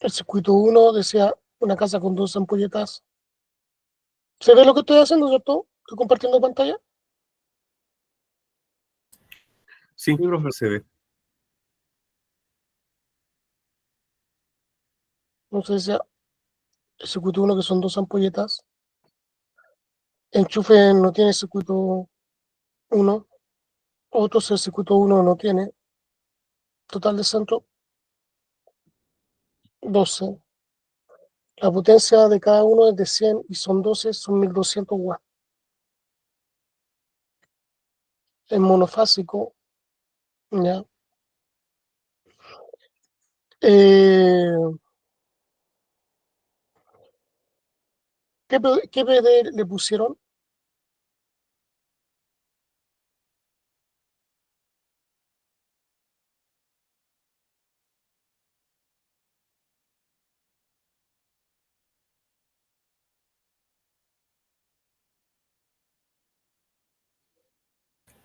El circuito 1 decía una casa con 2 ampolletas. ¿Se ve lo que estoy haciendo, cierto? Estoy compartiendo pantalla. Sí, Sí, profe. se ve. Entonces decía el circuito 1 que son 2 ampolletas. Enchufe no tiene circuito 1. Otros el circuito 1 no tiene. Total de centro 12. La potencia de cada uno es de 100 y son 12, son 1200 watts. Es monofásico, ¿ya? Eh, ¿qué PD le pusieron?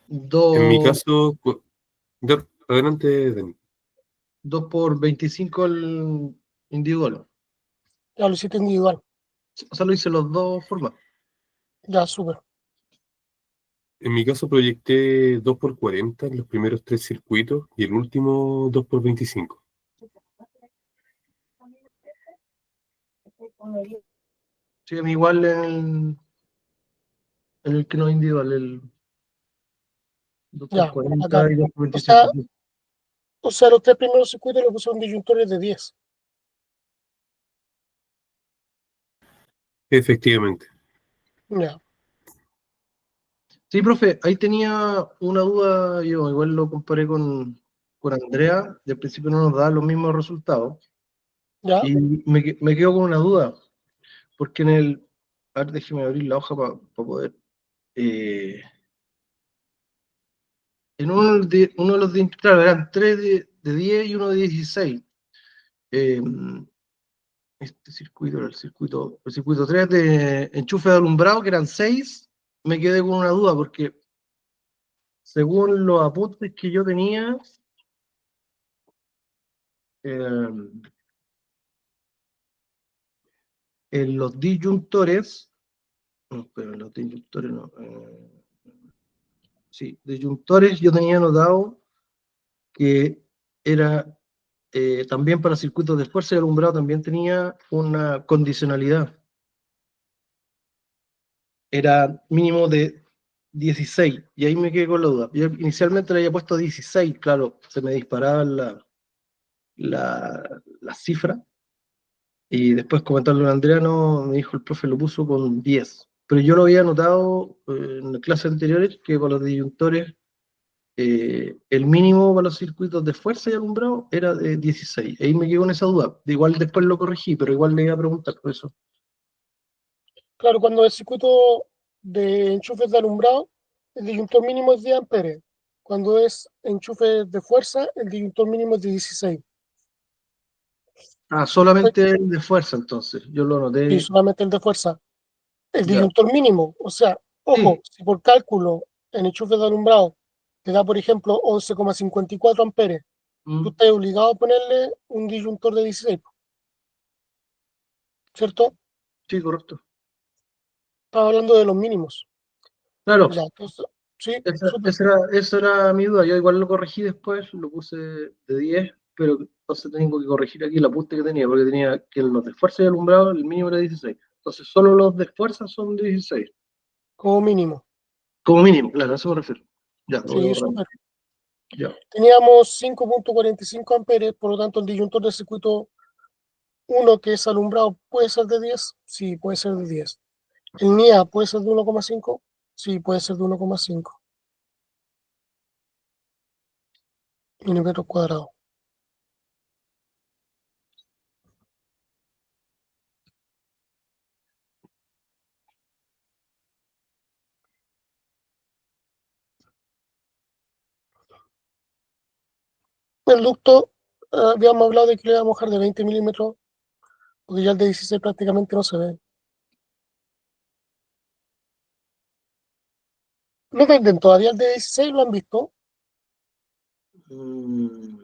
En mi 2 caso, ya, adelante, Dani. por 25 el individual. Ya lo hiciste individual. O sea, lo hice los dos formas. Ya, súper. En mi caso proyecté 2 por 40 en los primeros 3 circuitos y el último 2 por 25. Sí, a mí igual en el que no es individual, el 2 por Ya, 40 acá. y 2 por O sea, 25. los 3 primeros circuitos le pusieron disyuntores de 10. Efectivamente. Ya, Sí, profe, ahí tenía una duda, yo igual lo comparé con Andrea, de principio no nos da los mismos resultados, ya, y me quedo con una duda, porque a ver, déjeme abrir la hoja para poder, eh, en uno de los claro, eran tres de 10 y uno de 16. Eh, este circuito era el circuito 3 de enchufe de alumbrado, que eran 6. Me quedé con una duda, porque según los apuntes que yo tenía, eh, en los disyuntores, no, pero en los disyuntores no, sí, disyuntores yo tenía notado que era también para circuitos de fuerza y alumbrado también tenía una condicionalidad. Era mínimo de 16, y ahí me quedé con la duda. Yo inicialmente le había puesto 16, claro, se me disparaban la cifra, y después comentarlo a Andrea, no, me dijo el profe lo puso con 10. Pero yo lo había notado en las clases anteriores que con los disyuntores el mínimo para los circuitos de fuerza y alumbrado era de 16. Ahí me quedé con esa duda. Igual después lo corregí, pero igual le iba a preguntar por eso. claro, cuando el circuito de enchufes de alumbrado, el disyuntor mínimo es 10 amperes. Cuando es enchufe de fuerza, el disyuntor mínimo es de 16. Ah, solamente el de fuerza entonces. Yo lo Y noté. solamente el de fuerza. El Ya. disyuntor mínimo, o sea, Sí. ojo, si por cálculo en enchufe de alumbrado te da, por ejemplo, 11,54 amperes, tú Mm, estás obligado a ponerle un disyuntor de 16, ¿cierto? sí, correcto. Estaba hablando de los mínimos. Claro, Ya, entonces, sí, súper. esa era mi duda. Yo igual lo corregí después, lo puse de 10, pero entonces tengo que corregir aquí el apunte que tenía, porque tenía que los de fuerza y alumbrado, el mínimo era 16. Entonces solo los de fuerza son 16. Como mínimo. Como mínimo, claro, a eso me refiero. Ya, lo voy a Sí, borrar. súper. Ya. Teníamos 5,45 amperes, por lo tanto el disyuntor del circuito 1 que es alumbrado puede ser de 10, sí, puede ser de 10. El NIA puede ser de 1,5, sí, puede ser de 1,5 milímetros cuadrados. El ducto, habíamos hablado de que le iba a mojar de 20 milímetros, porque ya el de 16 prácticamente no se ve. ¿No venden todavía el de 16? ¿Lo han visto? No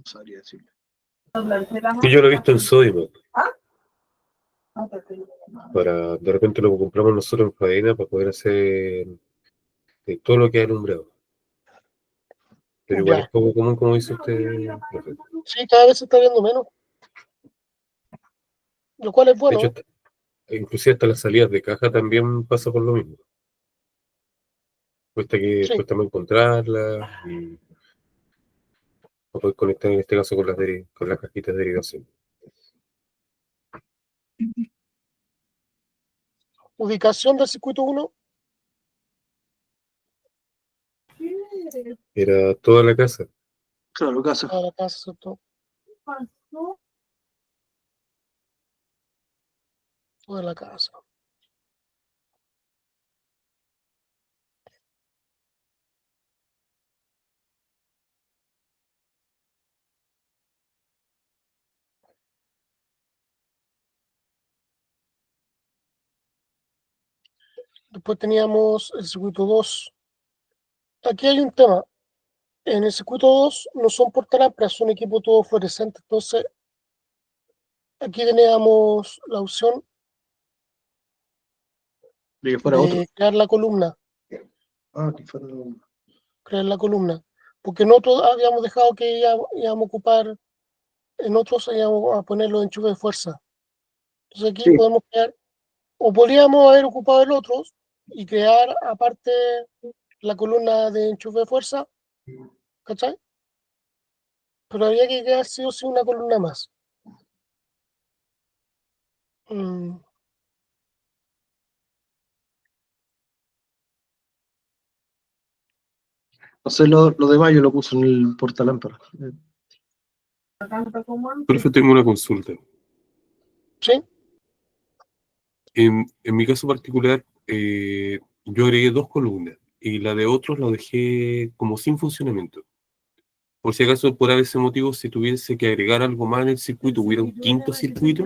sabría decirle. Y yo lo he visto en Sodimac. De repente lo compramos nosotros en Faena para poder hacer todo lo que es alumbrado. Pero igual es Ya. poco común, como dice usted, profe. Sí, cada vez se está viendo menos, lo cual es De hecho, bueno. inclusive hasta las salidas de caja también pasa por lo mismo. Sí. Cuesta más encontrarlas y no poder conectar en este caso con las cajitas de derivación. Ubicación del circuito 1, Era toda la casa. Claro, casa. a la casa, ¿cierto? Toda la casa. Después teníamos el circuito 2. Aquí hay un tema. En el circuito 2 no son portalámparas, son equipos todos fluorescentes. Entonces, aquí teníamos la opción De que fuera otro. de crear la columna. Que fuera Crear la columna. Porque en otros habíamos dejado que íbamos a ocupar, en otros íbamos a poner los enchufes de fuerza. Entonces aquí Sí. podemos crear, o podríamos haber ocupado el otro y crear aparte la columna de enchufe de fuerza, ¿cachai? Pero había que crear sí o sí una columna más. Mm, Entonces lo demás yo lo puse en el portalámpara. Profe, tengo una consulta. ¿Sí? En mi caso particular, yo agregué 2 columnas y la de otros la dejé como sin funcionamiento. Por si acaso, por ese motivo, si tuviese que agregar algo más en el circuito, hubiera un quinto circuito,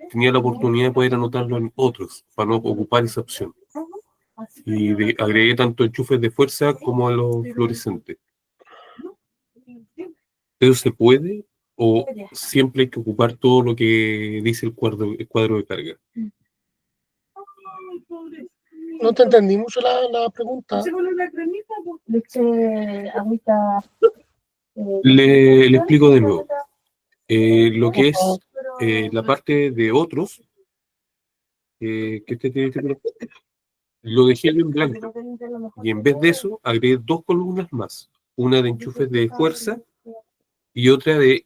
tenía la oportunidad de poder anotarlo en otros, para no ocupar esa opción. Y agregué tanto enchufes de fuerza como a los fluorescentes. ¿Eso se puede o siempre hay que ocupar todo lo que dice el cuadro de carga? No te entendí mucho la pregunta. Le explico de nuevo. Lo que Por es favor. la parte de otros, que este tiene título, lo dejé en blanco. Y en vez de eso, agregué 2 columnas más. Una de enchufes de fuerza y otra de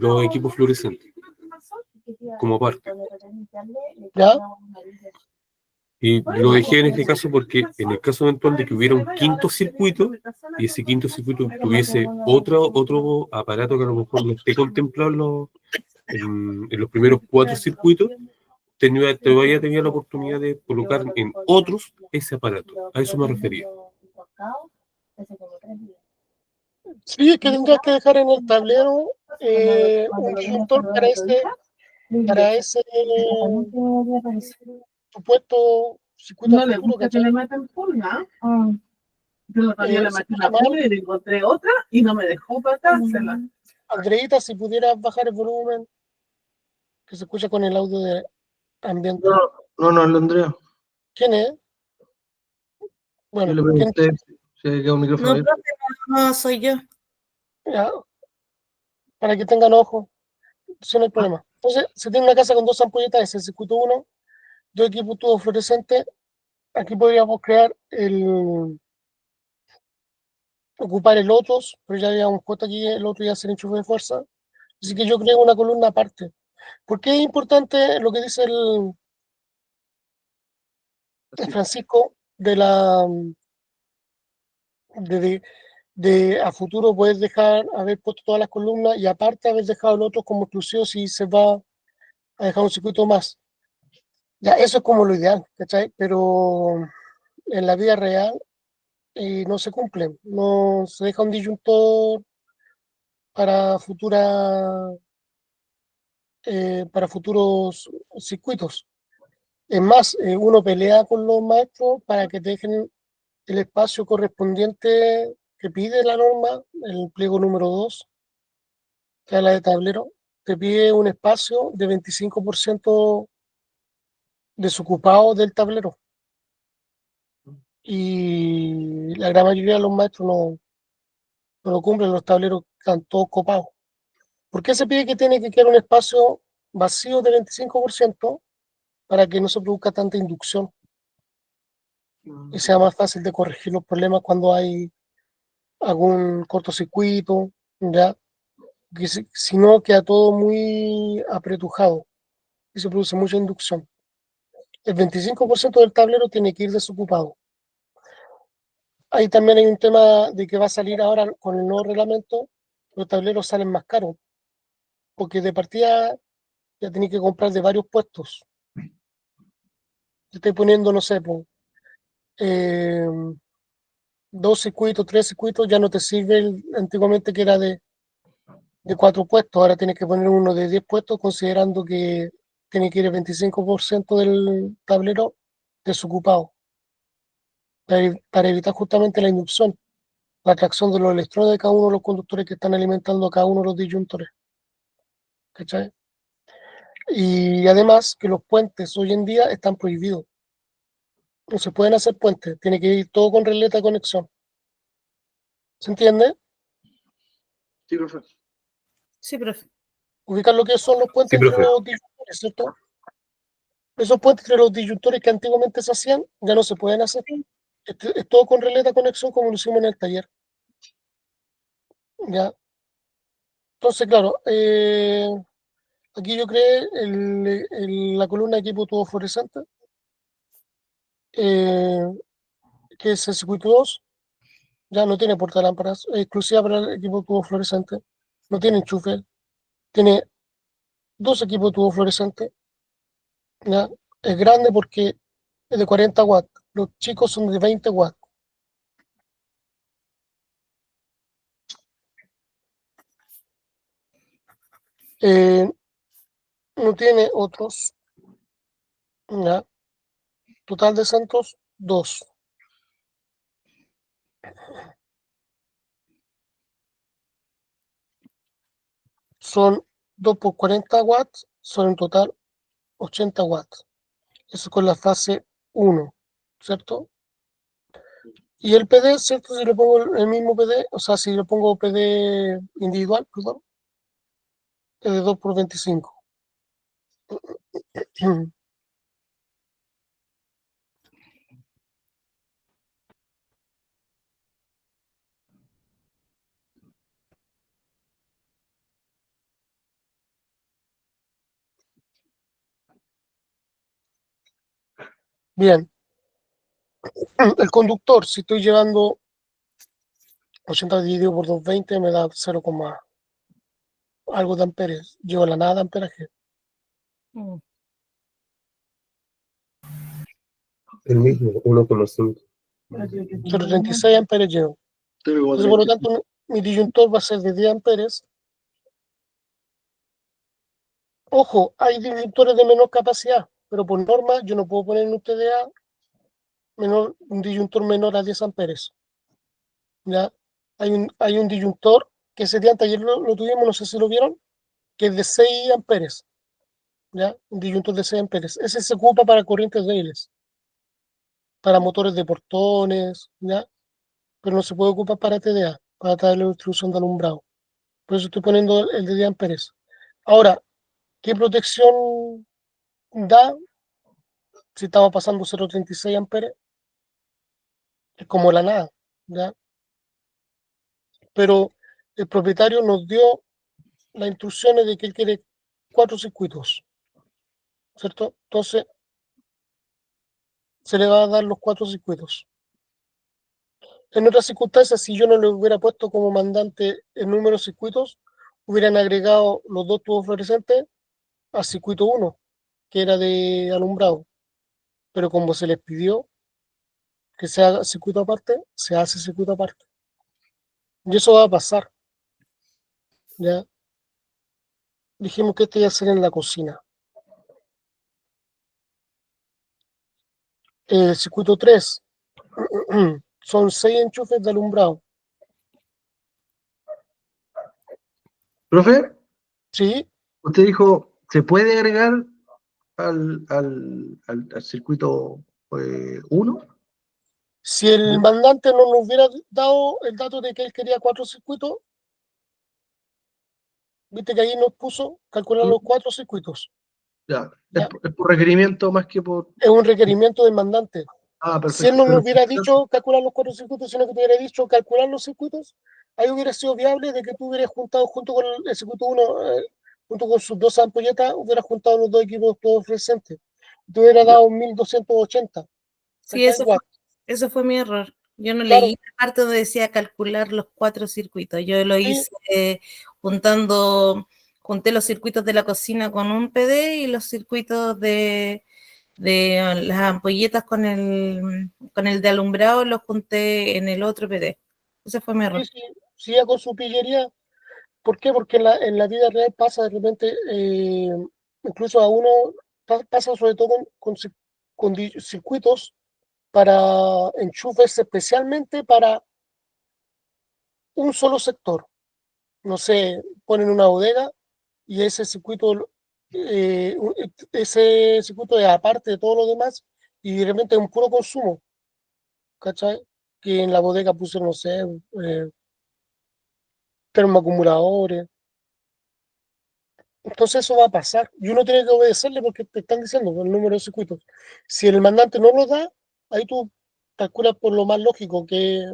los equipos fluorescentes, como parte. ¿Ya? Y lo dejé en este caso porque en el caso eventual de que hubiera un quinto circuito y ese quinto circuito tuviese otro aparato que a lo mejor no esté contemplado en los primeros 4 circuitos, todavía tenía la oportunidad de colocar en otros ese aparato. A eso me refería. Sí, es que tendrías que dejar en el tablero un disyuntor para ese supuesto circuito No le futuro, gusta que ¿cachai? le metan pulga. Yo el otro día le Se metí escucha una mal. pulga y le encontré otra y no me dejó pasársela. Andreita, si pudieras bajar el volumen, que se escucha con el audio de ambiente. No, es la Andrea. ¿Quién es? Yo Bueno, le ¿quién? pregunté si había quedado un micrófono No, abierto. profe, no soy yo. Ya, para que tengan ojo, eso no hay problema. Entonces, se tiene una casa con dos ampolletas, ese circuito 1, dos equipos tubos fluorescentes. Aquí podríamos ocupar el otro, pero ya habíamos puesto aquí el otro ya ser enchufe de fuerza. Así que yo creo una columna aparte. ¿Por qué es importante lo que dice el Francisco de, a futuro poder haber puesto todas las columnas y aparte haber dejado el otro como exclusivo si se va a dejar un circuito más? Ya, eso es como lo ideal, ¿cachai? Pero en la vida real no se cumple, no se deja un disyuntor para para futuros circuitos. Es más, uno pelea con los maestros para que te dejen el espacio correspondiente que pide la norma, el pliego número 2, que es la de tablero, te pide un espacio de 25% desocupado del tablero. Y la gran mayoría de los maestros no lo cumplen, los tableros están todos copados. ¿Por qué se pide que tiene que quedar un espacio vacío de 25% para que no se produzca tanta inducción y sea más fácil de corregir los problemas cuando hay algún cortocircuito, ¿ya? Que si no queda todo muy apretujado y se produce mucha inducción. El 25% del tablero tiene que ir desocupado. Ahí también hay un tema de que va a salir ahora con el nuevo reglamento, los tableros salen más caros, porque de partida ya tenéis que comprar de varios puestos. Te estoy poniendo, no sé, pues, 2 circuitos, 3 circuitos, ya no te sirve antiguamente que era de 4 puestos, ahora tienes que poner uno de 10 puestos, considerando que tiene que ir el 25% del tablero desocupado, para evitar justamente la inducción, la atracción de los electrones de cada uno de los conductores que están alimentando a cada uno de los disyuntores. ¿Cachai? Y además que los puentes hoy en día están prohibidos. No se pueden hacer puentes, tiene que ir todo con releta de conexión. ¿Se entiende? Sí, profe. Sí, profe. Ubicar lo que son los puentes Sí, entre profe. los disyuntores, ¿cierto? Esos puentes entre los disyuntores que antiguamente se hacían, ya no se pueden hacer. Es todo con releta de conexión como lo hicimos en el taller. ¿Ya? Entonces, claro, aquí yo creé la columna de equipo tubo fluorescente, eh, que es el circuito 2, ya no tiene portalámparas, es exclusiva para el equipo tubo fluorescente, no tiene enchufe, tiene 2 equipos de tubo fluorescente, ¿ya? Es grande porque es de 40 watts, los chicos son de 20 watts. Eh, no tiene otros, ¿ya? Total de centros, 2. Son 2 por 40 watts, son en total 80 watts. Eso con la fase 1, ¿cierto? Y el PD, ¿cierto? Si le pongo el mismo PD, o sea, si le pongo PD individual, perdón, es de 2 por 25. Bien, el conductor, si estoy llevando 80 dividido por 220, me da 0, algo de amperes. Llevo la nada de amperaje. Mm. El mismo, 1,5. 0,36 amperes llevo. Entonces, por lo 0,30. tanto, mi disyuntor va a ser de 10 amperes. Ojo, hay disyuntores de menor capacidad, pero por norma yo no puedo poner en un TDA un disyuntor menor a 10 amperes. ¿Ya? Hay un disyuntor que ese día anteayer lo tuvimos, no sé si lo vieron, que es de 6 amperes. ¿Ya? Un disyuntor de 6 amperes. Ese se ocupa para corrientes débiles, para motores de portones, ¿ya? Pero no se puede ocupar para TDA, para darle distribución de alumbrado. Por eso estoy poniendo el de 10 amperes. Ahora, ¿qué protección da si estamos pasando 0,36 amperes? Es como la nada, ¿ya? Pero el propietario nos dio las instrucciones de que él quiere 4 circuitos, ¿cierto? Entonces, se le va a dar los 4 circuitos. En otras circunstancias, si yo no le hubiera puesto como mandante el número de circuitos, hubieran agregado los 2 tubos fluorescentes al circuito 1, que era de alumbrado. Pero como se les pidió que se haga circuito aparte, se hace circuito aparte. Y eso va a pasar, ¿ya? Dijimos que esto iba a ser en la cocina. El circuito 3 son 6 enchufes de alumbrado. Profe, ¿Sí? Usted dijo, ¿se puede agregar al circuito 1? Si el mandante no nos hubiera dado el dato de que él quería 4 circuitos, viste que ahí nos puso calcular los 4 circuitos. Ya, ¿Ya? es por requerimiento más que por... Es un requerimiento del mandante. Ah, Si él perfecto. no Pero nos hubiera dicho calcular los 4 circuitos, sino que te hubiera dicho calcular los circuitos, ahí hubiera sido viable de que tú hubieras juntado junto con el circuito 1, junto con sus 2 ampolletas, hubieras juntado los 2 equipos todos fluorescentes. Te hubiera dado 1280. Sí, ¿Cachai? Watts. eso fue mi error. Yo no Claro, leí la parte donde decía calcular los 4 circuitos. Yo lo sí, hice junté los circuitos de la cocina con un PD y los circuitos de las ampolletas con el de alumbrado los junté en el otro PD. Ese fue mi error. sí, sí, ya con su pillería. ¿Por qué? Porque en la vida real pasa de repente, incluso a uno pasa sobre todo con circuitos para enchufes especialmente para un solo sector. No sé, ponen una bodega y ese circuito es aparte de todo lo demás y de repente es un puro consumo, ¿cachai? Que en la bodega pusieron, no sé, termoacumuladores. Entonces eso va a pasar y uno tiene que obedecerle porque te están diciendo el número de circuitos. Si el mandante no lo da, ahí tú calculas por lo más lógico, que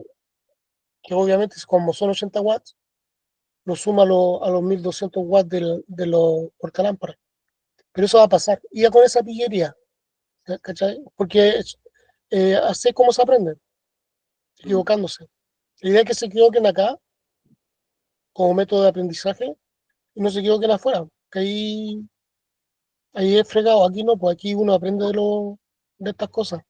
obviamente como son 80 watts, lo suma a los 1200 watts de los portalámparas. Pero eso va a pasar. Y ya con esa pillería, ¿cachai? Porque así es como se aprende, equivocándose. La idea es que se equivoquen acá como método de aprendizaje y no se equivoquen afuera, que ahí es fregado. Aquí no, pues aquí uno aprende de estas cosas.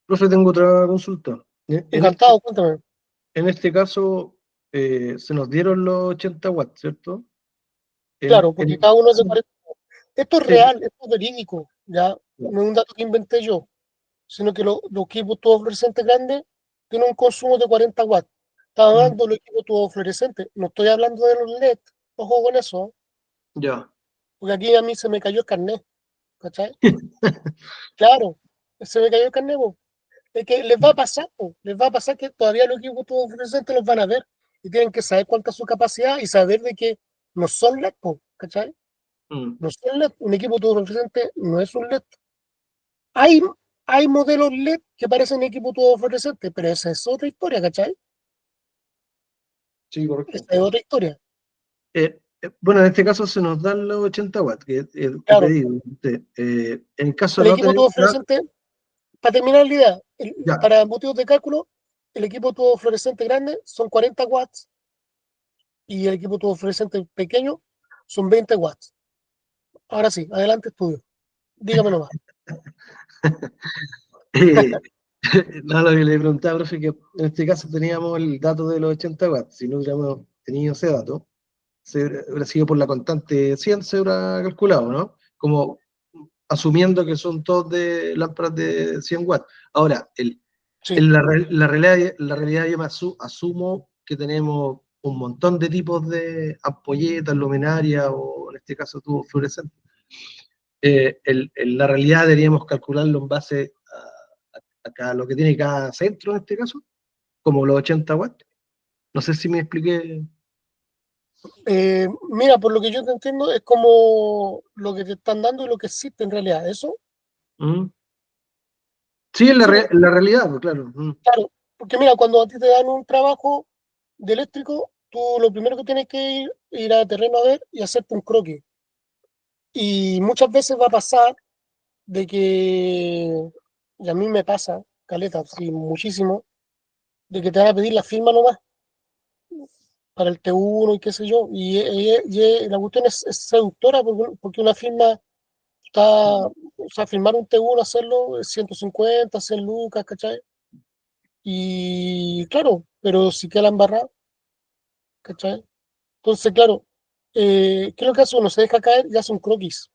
Profe, tengo otra consulta. Encantado, cuéntame. En este caso, se nos dieron los 80 watts, ¿cierto? Claro, porque cada uno es de Sí, 40. Esto es sí, real, esto es verídico, ya. No es un dato que inventé yo, sino que los equipos todos fluorescentes grandes tienen un consumo de 40 watts. Estaba hablando de los equipos todos fluorescentes, no estoy hablando de los LED, ojo con eso, ya. porque aquí a mí se me cayó el carnet, ¿cachai? Claro, se me cayó el carnet, po. Es que les va a pasar, po. Les va a pasar que todavía los equipos todos fluorescentes los van a ver y tienen que saber cuánta es su capacidad y saber de que no son LED, po, ¿cachai? Mm. No son LED, un equipo todo fluorescente no es un LED. Hay, hay modelos LED que parecen equipo todo fluorescente, pero esa es otra historia, ¿cachai? Sí, correcto. Esa es otra historia. Bueno, en este caso se nos dan los 80 watts que Claro, pedí. En caso el de no equipo tener todo fluorescente, para terminar la idea, ya, para motivos de cálculo, el equipo todo fluorescente grande son 40 watts y el equipo todo fluorescente pequeño son 20 watts. Ahora sí, adelante estudio. Dígame nomás. eh, no, lo que le preguntaba, profe, que en este caso teníamos el dato de los 80 watts. Si no hubiéramos tenido ese dato, hubiera sido por la constante 100, se hubiera calculado, ¿no? Como asumiendo que son todos de lámparas de 100 watts. Ahora, Sí, la realidad yo asumo que tenemos un montón de tipos de ampolletas, luminarias o en este caso tubos fluorescentes. La realidad deberíamos calcularlo en base a lo que tiene cada centro en este caso, como los 80 watts. No sé si me expliqué. mira, por lo que yo te entiendo, es como lo que te están dando y lo que existe en realidad. ¿Eso? ¿Mm? Sí, en Sí, la realidad, pues, claro. ¿Mm? claro, porque mira, cuando a ti te dan un trabajo de eléctrico, tú lo primero que tienes que ir a terreno a ver y hacerte un croquis. Y muchas veces va a pasar de que, y a mí me pasa, caleta, sí, muchísimo, de que te van a pedir la firma nomás para el T1 y qué sé yo. La cuestión es seductora porque una firma está, o sea, firmar un T1, hacerlo, es 150, 100 lucas, ¿cachai? Y claro, pero si queda la embarrada, ¿cachai? Entonces, claro, ¿qué es lo que hace uno? Se deja caer y hace un croquis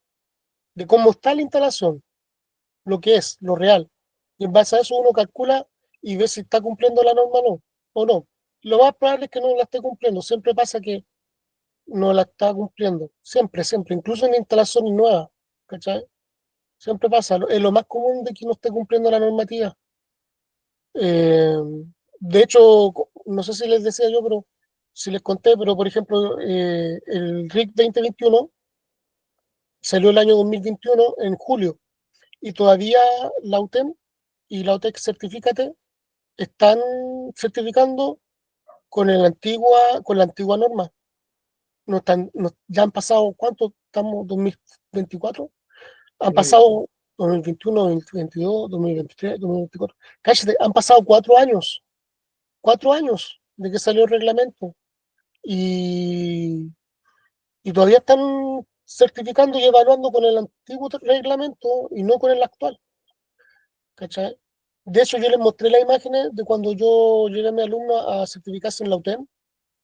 de cómo está la instalación, lo que es, lo real. Y en base a eso uno calcula y ve si está cumpliendo la norma o no. Lo más probable es que no la esté cumpliendo. Siempre pasa que no la está cumpliendo. Siempre, siempre, incluso en instalaciones nuevas, ¿cachai? Siempre pasa. Es lo más común de que no esté cumpliendo la normativa. Eh, de hecho, no sé si les decía yo, pero si les conté, pero por ejemplo, el RIC 2021 salió el año 2021 en julio y todavía la UTEM y la UTEC Certificate están certificando con la antigua norma. No están, ya han pasado, ¿cuánto? Estamos 2024. Han pasado 2021, 2022, 2023, 2024. Cállate, han pasado 4 años. 4 años de que salió el reglamento. Y, y todavía están certificando y evaluando con el antiguo reglamento y no con el actual. ¿Cachai? De hecho, yo les mostré las imágenes de cuando yo llegué a mi alumno a certificarse en la UTEM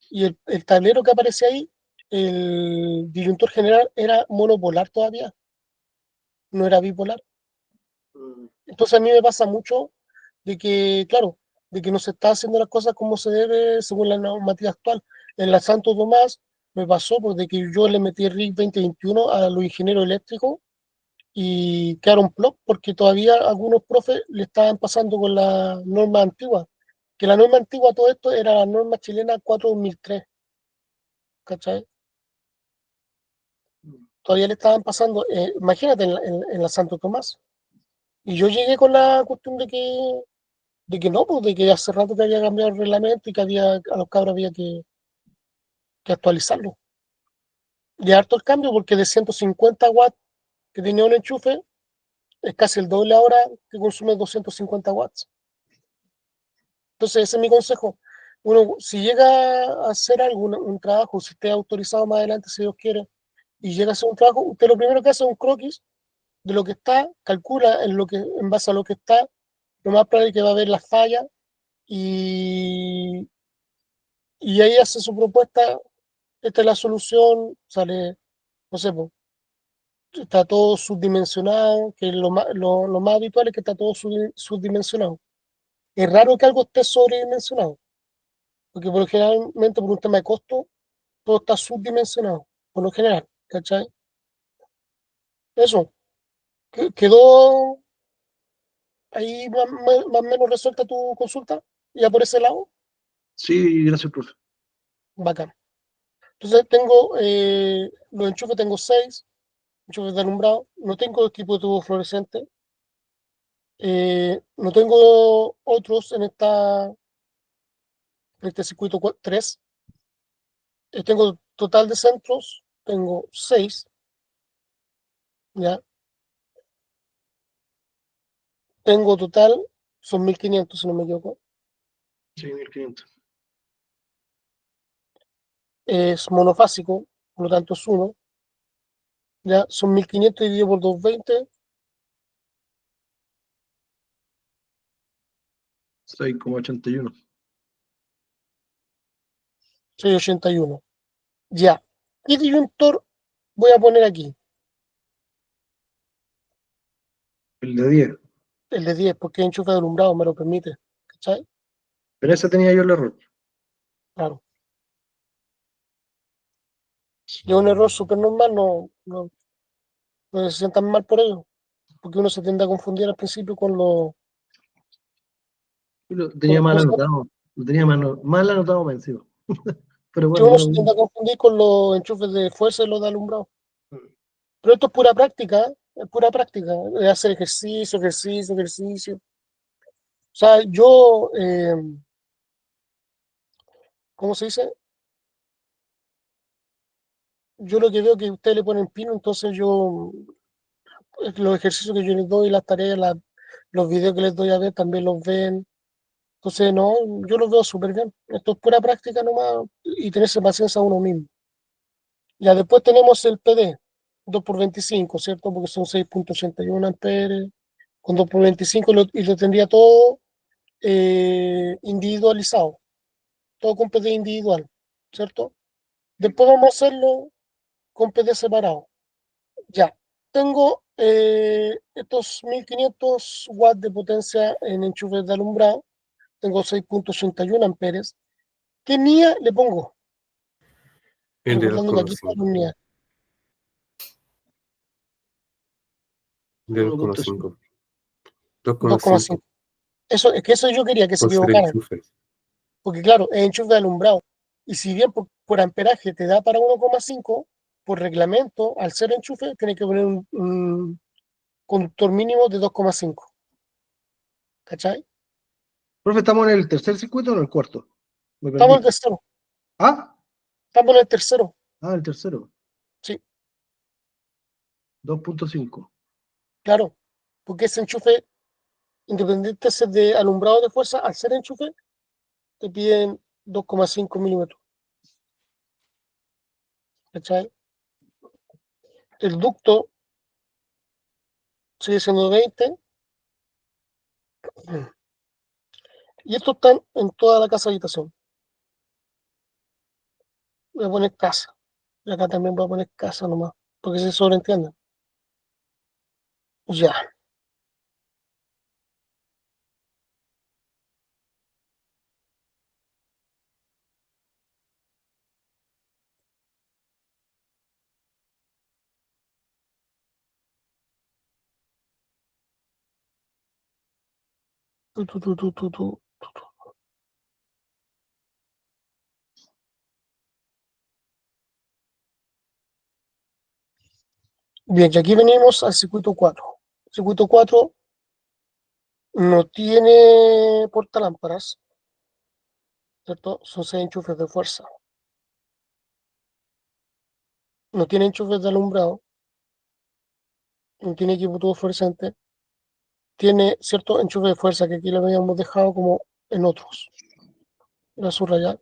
y el tablero que aparece ahí, el disyuntor general era monopolar todavía, no era bipolar. Entonces a mí me pasa mucho de que, claro, de que no se está haciendo las cosas como se debe según la normativa actual. En la Santo Tomás me pasó porque que yo le metí el RIC 2021 a los ingenieros eléctricos y quedaron plop porque todavía algunos profes le estaban pasando con la norma antigua, que la norma antigua todo esto era la norma chilena 4-2003, ¿cachai? Todavía le estaban pasando, imagínate, en la Santo Tomás. Y yo llegué con la cuestión de que no, pues de que hace rato que había cambiado el reglamento y que a los cabros había que actualizarlo. Y harto el cambio porque de 150 watts que tenía un enchufe, es casi el doble ahora que consume 250 watts. Entonces ese es mi consejo. Uno, si llega a hacer algo, un trabajo, si esté autorizado más adelante, si Dios quiere, y llega a hacer un trabajo, usted lo primero que hace es un croquis de lo que está, calcula en base a lo que está, lo más probable es que va a haber las fallas y, y ahí hace su propuesta, esta es la solución, sale, no sé, pues, está todo subdimensionado, que lo más habitual es que está todo subdimensionado. Es raro que algo esté sobredimensionado, porque por lo generalmente por un tema de costo, todo está subdimensionado, por lo general, ¿cachai? Eso, quedó ahí más o menos resuelta tu consulta, ya por ese lado, Sí, gracias, profe. bacán. Entonces tengo los enchufes, tengo 6 enchufes de alumbrado, no tengo equipo de tubo fluorescente, no tengo otros en este circuito 3, tengo total de centros, tengo 6, ya, tengo total, son 1500 si no me equivoco, Sí, 1500. es monofásico, por lo tanto es 1, ya, son 1500 dividido por 220, 6,81. 681. Ya. ¿Qué disyuntor voy a poner aquí? El de 10. El de 10, porque enchufe de alumbrado me lo permite. ¿Cachai? Pero ese tenía yo el error. Claro. Y es un error súper normal, no se sientan mal por ello, porque uno se tiende a confundir al principio Lo con tenía los mal conceptos, anotado. Lo tenía mal anotado para encima. Pero que bueno, uno no. se tiende a confundir con los enchufes de fuerza y los de alumbrado. Pero esto es pura práctica, es pura práctica, es hacer ejercicio, ejercicio, ejercicio. O sea, ¿cómo se dice? Yo lo que veo que ustedes le ponen pino, entonces los ejercicios que yo les doy, las tareas, los videos que les doy a ver, también los ven. Entonces, no, yo los veo súper bien. Esto es pura práctica nomás y tenerse paciencia a uno mismo. Ya después tenemos el PD, 2 por 25, ¿cierto? Porque son 6,81 amperes. Con 2 por 25 y lo tendría todo individualizado, todo con PD individual, ¿cierto? Después vamos a hacerlo con PD separado. Ya, tengo estos 1500 watts de potencia en enchufes de alumbrado, tengo 6,81 amperes. ¿Qué mía le pongo? El de recordando que aquí está la 2,5. unidad. De 2,5. 2,5. 2,5 Eso, es que eso yo quería que se por ser equivocaran, enchufes. porque claro, es enchufe de alumbrado. Y si bien por amperaje te da para 1,5, por reglamento, al ser enchufe, tienes que poner un conductor mínimo de 2,5. ¿Cachai? Profe, ¿estamos en el tercer circuito o en el cuarto? Me Estamos en el perdí. tercero. Ah, Estamos en el tercero. el tercero. Sí, 2,5. claro. Porque ese enchufe, independiente si es de alumbrado de fuerza, al ser enchufe, te piden 2,5 milímetros. ¿Cachai? El ducto sigue siendo 20. Y estos están en toda la casa habitación. Voy a poner casa. Y acá también voy a poner casa nomás, porque se sobreentiende. Ya. Tu, tu, tu, tu, tu, tu. Bien, y aquí venimos al circuito 4. El circuito 4 no tiene portalámparas, ¿cierto? Son 6 enchufes de fuerza. No tiene enchufes de alumbrado, no tiene equipo todo fluorescente, tiene cierto enchufe de fuerza que aquí lo habíamos dejado como en otros. Voy a subrayar.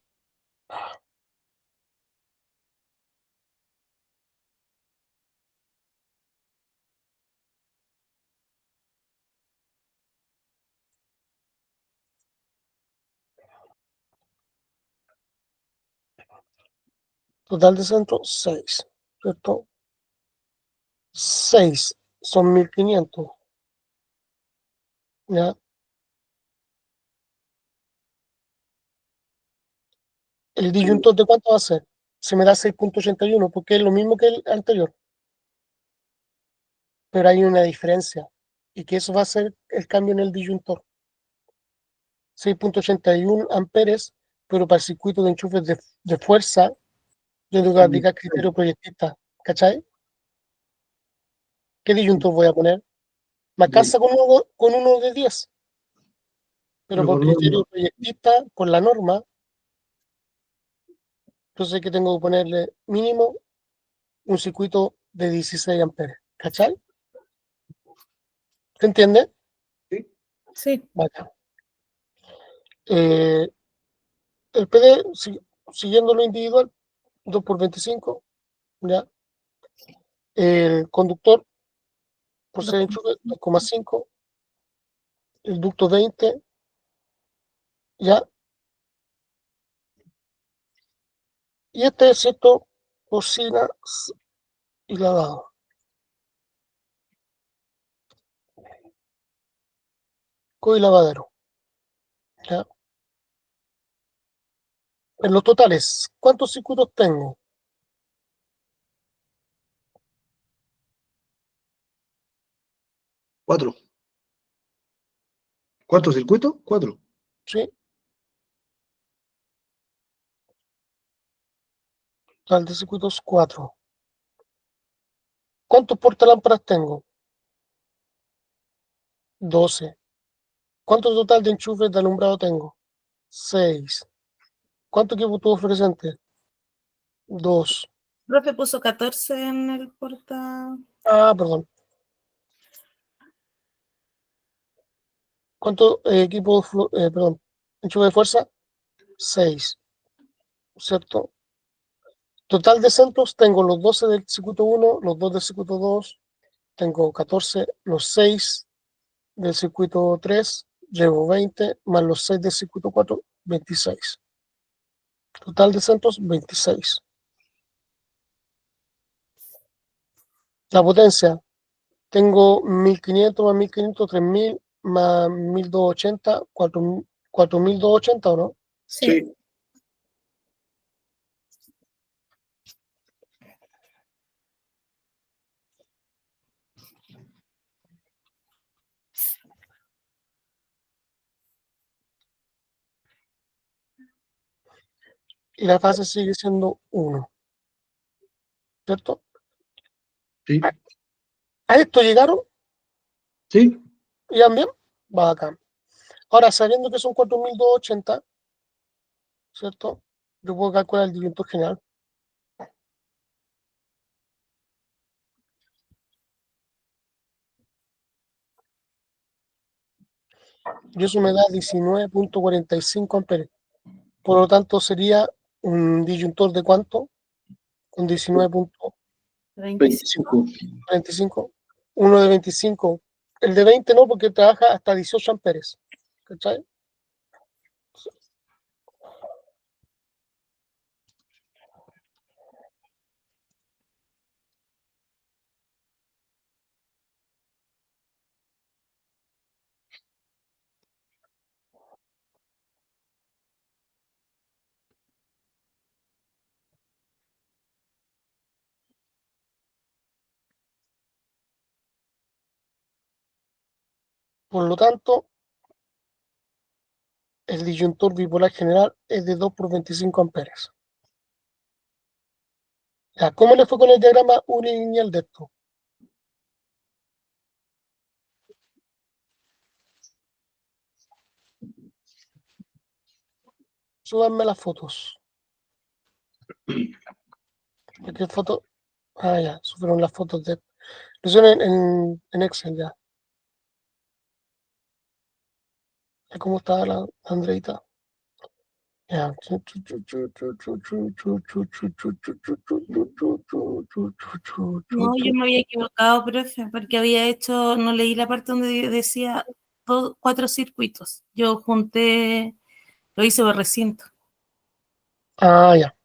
Total de centro, 6, ¿cierto? 6 son 1500, ¿ya? ¿El disyuntor de cuánto va a ser? Se me da 6,81 porque es lo mismo que el anterior, pero hay una diferencia y que eso va a ser el cambio en el disyuntor. 6,81 amperes, pero para el circuito de enchufes de fuerza, yo tengo que aplicar criterio proyectista, ¿cachai? ¿Qué disyuntor voy a poner? Me casa con uno de 10, pero Pero por con criterio norma. proyectista, con la norma, entonces que tengo que ponerle mínimo un circuito de 16 amperes, ¿cachai? ¿Se entiende? Sí. Vale. Eh, el PD, siguiendo lo individual, 2 por 25, ¿ya? El conductor, por ser enchufe, 2,5. El ducto 20, ¿ya? Y este es cierto, cocina y lavado, y lavadero, ¿ya? En los totales, ¿cuántos circuitos tengo? 4. ¿Cuántos circuitos? 4. ¿Sí? Total de circuitos, 4. ¿Cuántos portalámparas tengo? 12. ¿Cuánto total de enchufes de alumbrado tengo? 6. ¿Cuánto equipo tuvo fluorescente? 2. Profe puso 14 en el porta. Ah, perdón. ¿Cuánto equipo, perdón, enchufe de fuerza? 6, ¿cierto? Total de centros, tengo los 12 del circuito 1, los 2 del circuito 2, tengo 14, los 6 del circuito 3, llevo 20, más los 6 del circuito 4, 26. Total de centros, 26. La potencia, tengo 1500 más 1500, 3000 más 1280, 4280, ¿o no? Sí. y la fase sigue siendo 1, ¿cierto? Sí, A esto llegaron sí, y también va acá. Ahora, sabiendo que son 4.280, ¿cierto? Yo puedo calcular el disyuntor general. Y eso me da 19.45 amperes. Por lo tanto, sería un disyuntor de ¿cuánto? Con 25. 25. 19.45. Uno de 25. El de 20 no, porque trabaja hasta 18 amperes. ¿Cachai? Por lo tanto, el disyuntor bipolar general es de 2 por 25 amperes. Ya, ¿cómo le fue con el diagrama unilineal de esto? Súbanme las fotos. Porque foto. Ah, ya, subieron las fotos de. Lo hicieron en Excel ya. ¿Cómo está la Andreita? Ya. No, yo me había equivocado, profe, porque había hecho, no leí la parte donde decía 4 circuitos. Yo junté, lo hice por recinto. Ah, ya.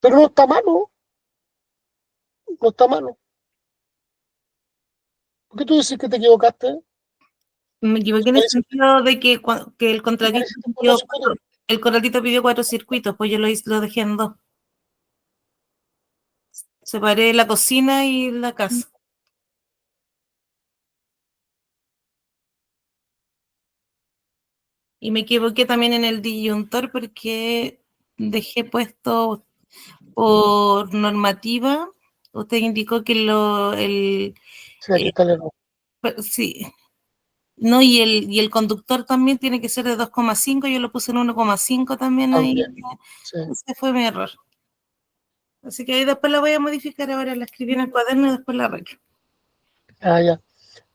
Pero no está malo, no está malo. ¿Por qué tú dices que te equivocaste? Me equivoqué en el sentido de que, que el contratito Parece que cuatro circuitos. el contratito pidió 4 circuitos, pues yo lo dejé en 2. Separé la cocina y la casa. Y me equivoqué también en el disyuntor porque dejé puesto por normativa. Usted indicó que Sí, aquí está el error. sí, no, y el conductor también tiene que ser de 2,5. Yo lo puse en 1,5 también ahí. También. Sí. Ese fue mi error. Así que ahí después la voy a modificar. Ahora la escribí en el cuaderno y después la arreglo. Ah, ya.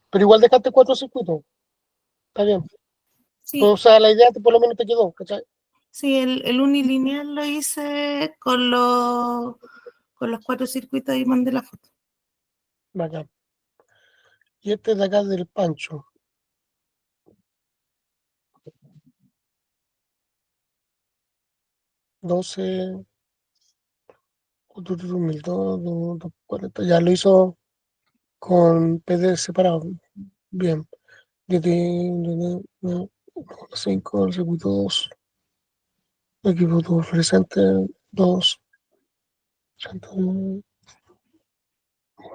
Pero igual dejaste 4 circuitos. Está bien. Sí, O sea, la idea por lo menos te quedó, ¿cachai? sí, el unilineal lo hice con los 4 circuitos y mandé la foto. Bacán. Y este de acá del Pancho. 12, 1002, 40. Ya lo hizo con PD separado. Bien. 5, el circuito 2, equipo 2 fluorescente 2,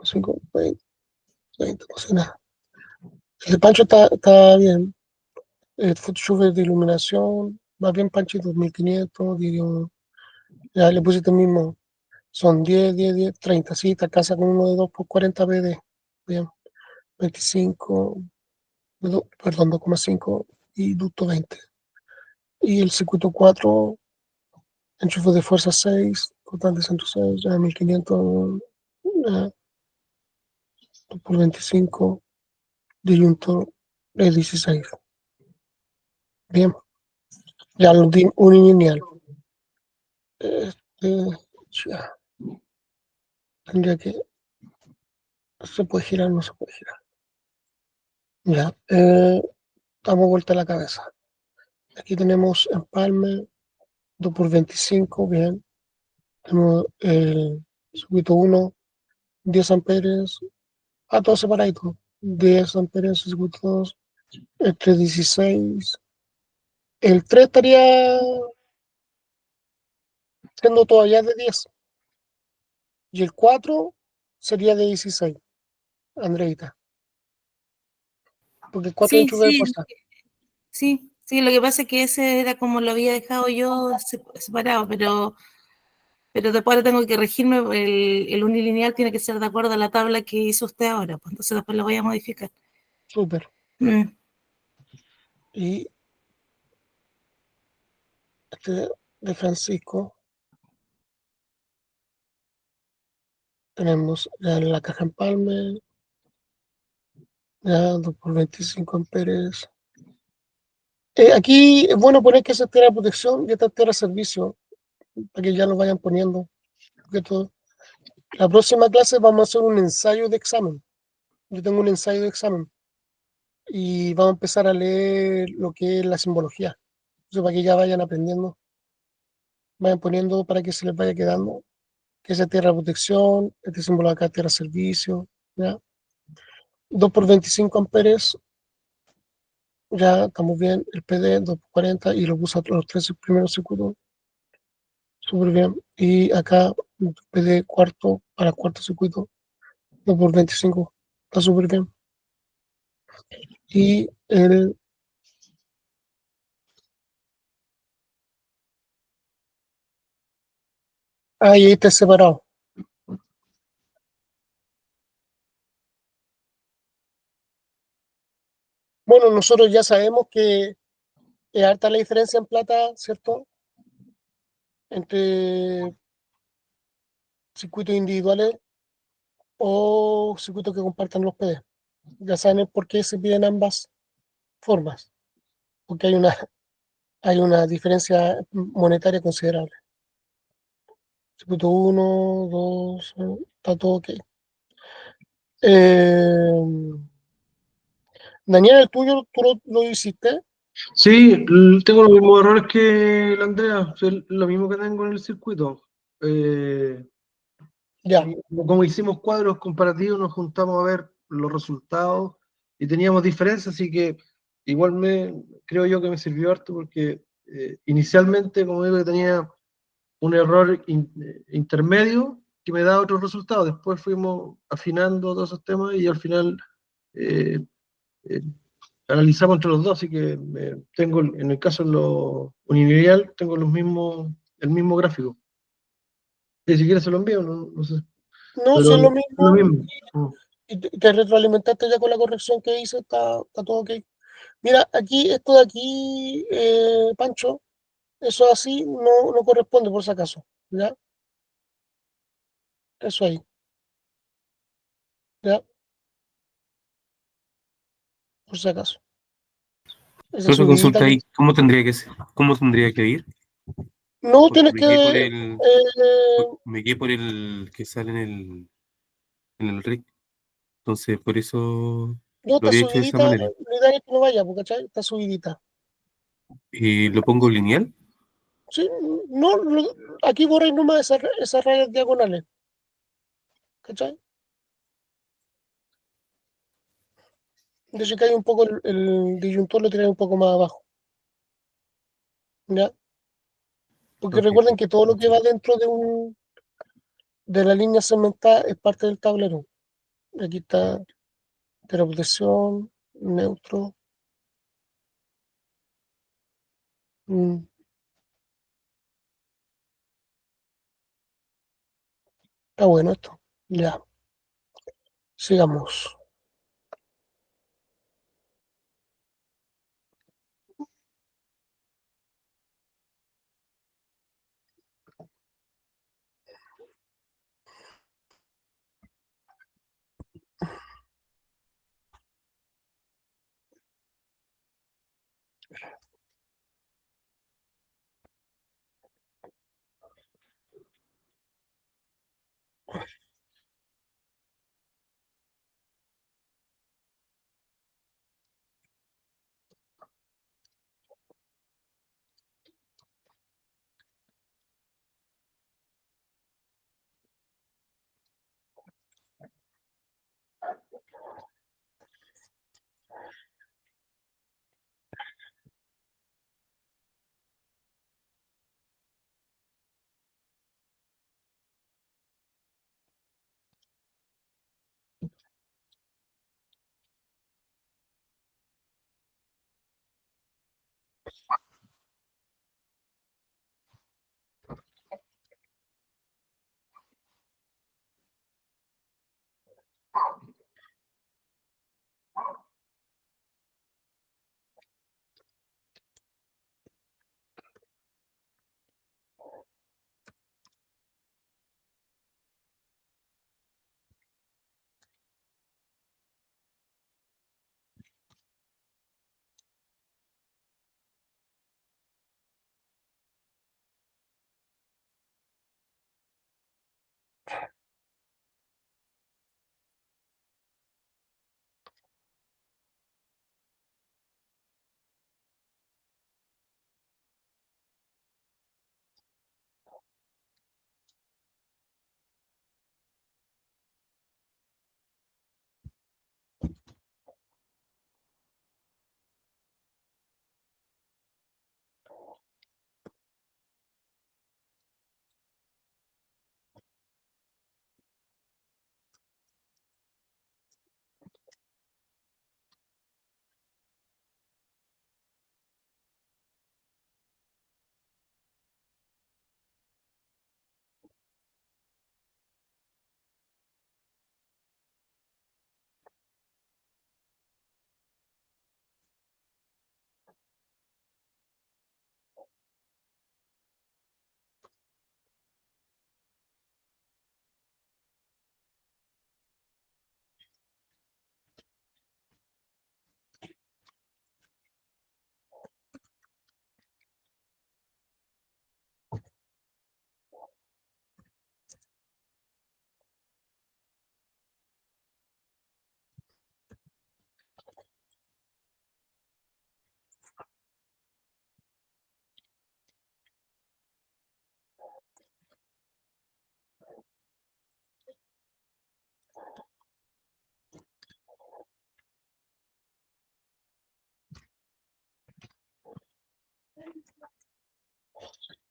5, 20, no sé nada. El Pancho está bien. El Photoshop de iluminación, va bien Panchito, 1500, digo, ya le pusiste el mismo. Son 10, 30, sí, esta casa con uno de 2 por 40 PD. Bien, 25, perdón, 2,5 y ducto 20. Y el circuito 4, enchufe de fuerza 6, total de 106, ya 1500, ya, 2 por 25, disyuntor de 16. Bien, ya lo di unilineal. Ya, tendría que. Se puede girar, no se puede girar. Ya, damos vuelta a la cabeza. Aquí tenemos empalme, 2 por 25, bien. Tenemos el circuito 1, 10 amperes, todo separadito. 10 amperes, circuito 2, el 3, 16. El 3 estaría siendo todavía de 10. Y el 4 sería de 16. Andreita. Porque 4 Sí, enchufes de sí, fuerza. sí, lo que pasa es que ese era como lo había dejado yo separado, pero después ahora tengo que regirme, el unilineal tiene que ser de acuerdo a la tabla que hizo usted ahora, pues entonces después lo voy a modificar. Súper. Mm. Y este de Francisco. Tenemos ya la caja empalme. Ya 2 por 25 amperes. Aquí es bueno poner que esa tierra de protección y esta tierra de servicio, para que ya lo vayan poniendo. Porque la próxima clase vamos a hacer un ensayo de examen. Yo tengo un ensayo de examen y vamos a empezar a leer lo que es la simbología. Entonces, para que ya vayan aprendiendo, vayan poniendo para que se les vaya quedando, que esa tierra de protección, este símbolo acá, tierra de servicio, ¿ya? 2 por 25 amperes, ya estamos bien, el PD 2 por 40 y lo puse a los 3 primeros circuitos, súper bien. Y acá PD cuarto para cuarto circuito, 2 por 25, está súper bien. Y ahí está separado. Bueno, nosotros ya sabemos que es harta la diferencia en plata, ¿cierto? Entre circuitos individuales o circuitos que compartan los PD. Ya saben por qué se piden ambas formas, porque hay una diferencia monetaria considerable. Circuito uno 2 está todo ok. Eh, Daniel, el tuyo, tú lo hiciste, Sí, tengo los mismos errores que el Andrea, lo mismo que tengo en el circuito. Eh, ya, Como hicimos cuadros comparativos, nos juntamos a ver los resultados y teníamos diferencias, así que igual creo yo que me sirvió harto porque inicialmente, como digo, que tenía un error intermedio que me da otros resultados. Después fuimos afinando todos esos temas y al final eh, eh, analizamos entre los dos, así que tengo, en el caso de lo unilineal, tengo el mismo gráfico. Y si quieres se lo envío, no sé. no, si Pero es lo es lo mismo, mismo. Mm. y te retroalimentaste ya con la corrección que hice, está todo ok. Mira, aquí, esto de aquí, Pancho, eso así no corresponde por si acaso, ¿ya? Eso ahí, ¿ya? Por si acaso. Esa Profe, subidita consulta que... ahí, ¿cómo tendría que ser? ¿Cómo tendría que ir? No Porque tienes que... me guié por el que sale en el RIC. Entonces, por eso no, lo está había hecho de esa subidita, manera. la idea es que no vaya, ¿cachai? Está subidita. Y lo pongo lineal. Sí, no, aquí borráis nomás esas rayas diagonales, ¿cachai? De hecho, que hay un poco el disyuntor lo tiráis un poco más abajo, ¿ya? Porque Ok, recuerden que todo lo que va dentro de la línea segmentada es parte del tablero. Aquí está protección, neutro. mm, Está bueno esto. Ya, sigamos.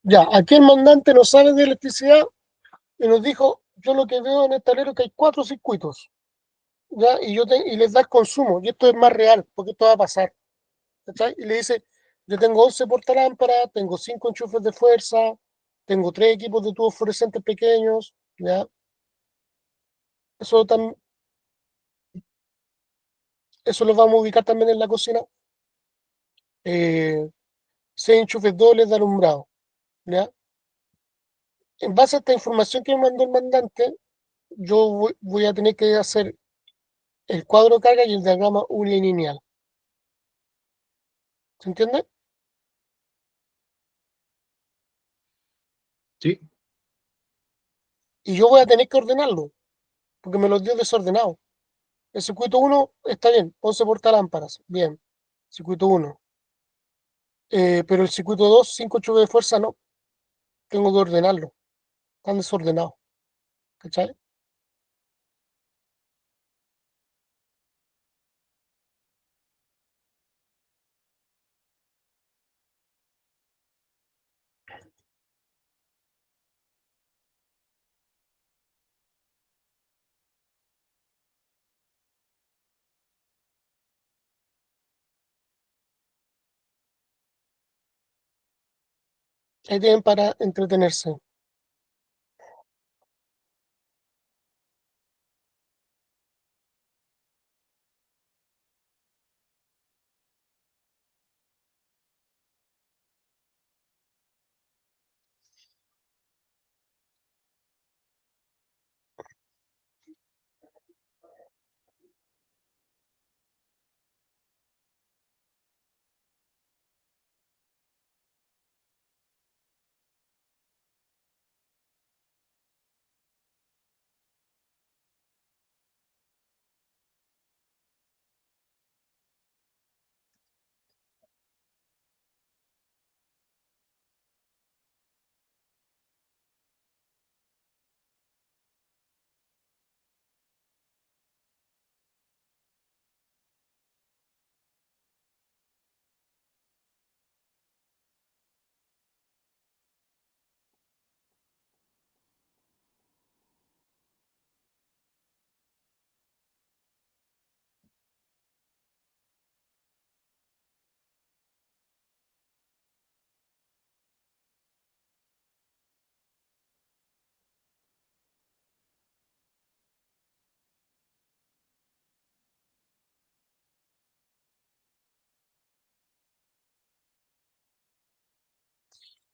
Ya, aquí el mandante no sabe de electricidad y nos dijo, yo lo que veo en el tablero es que hay 4 circuitos, ¿ya? Y les da el consumo, y esto es más real, porque esto va a pasar, ¿cachai? Y le dice, yo tengo 11 portalámparas, tengo 5 enchufes de fuerza, tengo 3 equipos de tubos fluorescentes pequeños, ¿ya? Eso, eso lo vamos a ubicar también en la cocina. 6 enchufes dobles de alumbrado, ¿ya? En base a esta información que me mandó el mandante, yo voy a tener que hacer el cuadro de carga y el diagrama unilineal. ¿Se entiende? Sí, Y yo voy a tener que ordenarlo, porque me lo dio desordenado. El circuito uno está bien, 11 portalámparas, bien. Circuito uno. Pero el circuito 2 5 enchufes de fuerza, no. Tengo que ordenarlo. Están desordenados. ¿Cachai? Ahí tienen para entretenerse.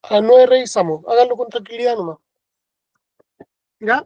A las 9 revisamos. Háganlo con tranquilidad nomás. ¿Ya?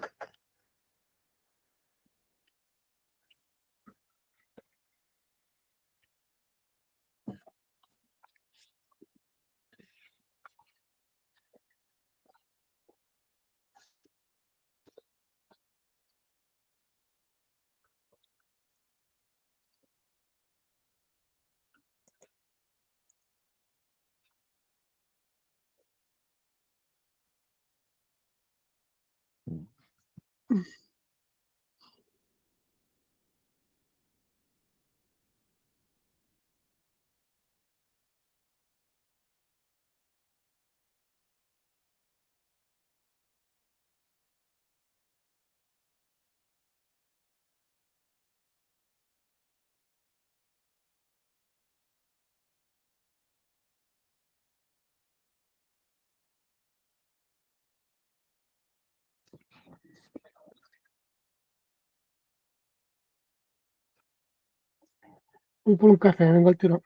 Voy por un café, vengo al tiro.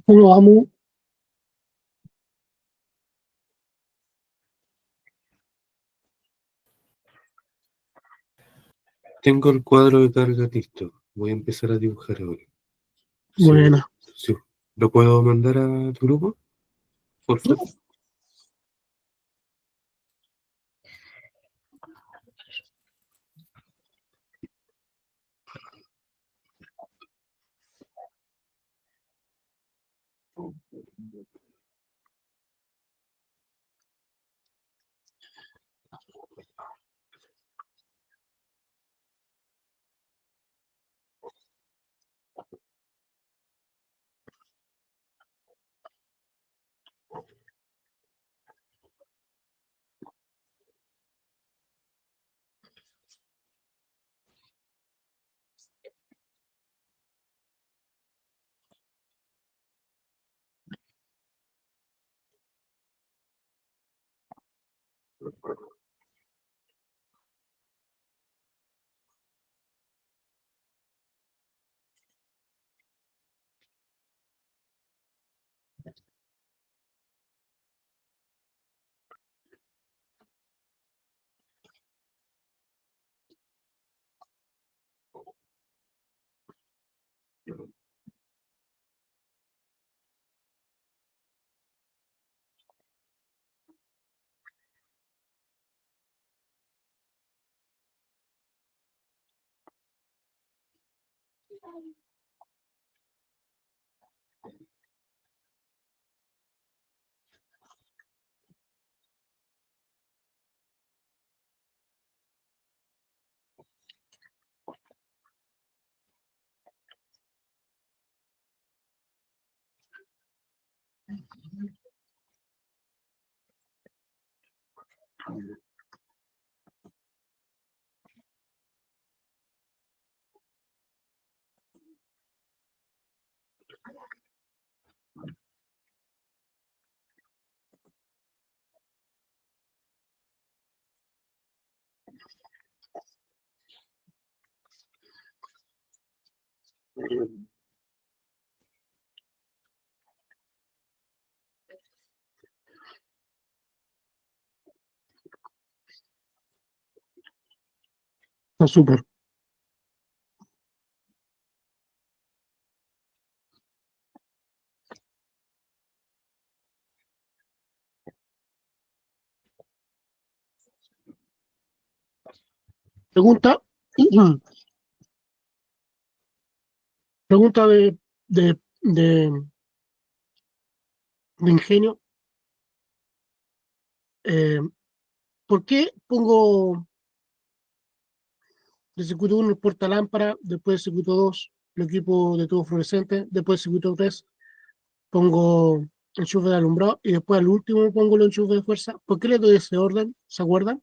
Lo amo. Tengo el cuadro de carga listo. Voy a empezar a dibujar ahora. Sí, Buena. sí. ¿Lo puedo mandar a tu grupo? Por favor. Está súper. Pregunta, pregunta de ingenio. Eh, ¿Por qué pongo de circuito 1 el portalámpara, después del circuito 2 el equipo de tubo fluorescente, después del circuito 3 pongo enchufe de alumbrado y después al último pongo los enchufes de fuerza? ¿Por qué le doy ese orden? ¿Se acuerdan?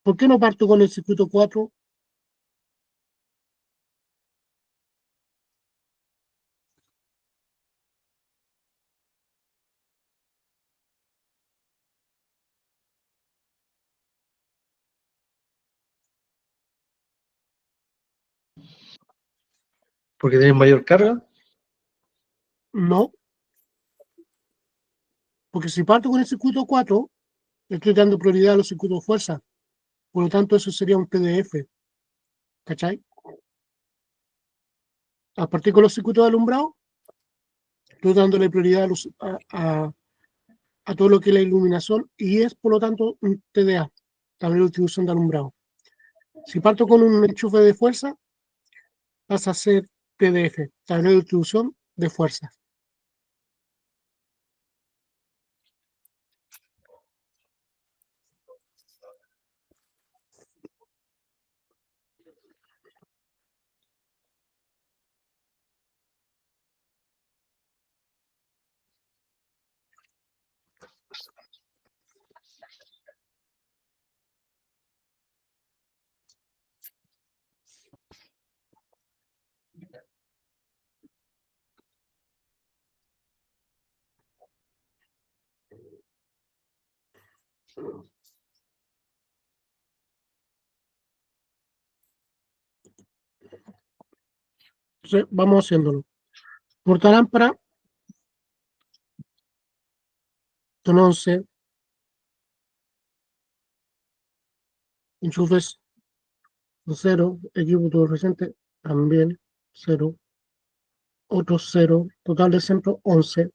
¿Por qué no parto con el circuito 4? Porque tienen mayor carga. No, porque si parto con el circuito 4, le estoy dando prioridad a los circuitos de fuerza. Por lo tanto, eso sería un PDF. ¿Cachai? A partir con los circuitos de alumbrado, estoy dándole prioridad a todo lo que es la iluminación y es, por lo tanto, un TDA, tablero de distribución de alumbrado. Si parto con un enchufe de fuerza, pasa a ser TDF, tablero de distribución de fuerza. Entonces, vamos haciéndolo. Portalámpara, son 11. Enchufes, 0. Equipo todo reciente, también 0. Otro 0. Total de centro, 11.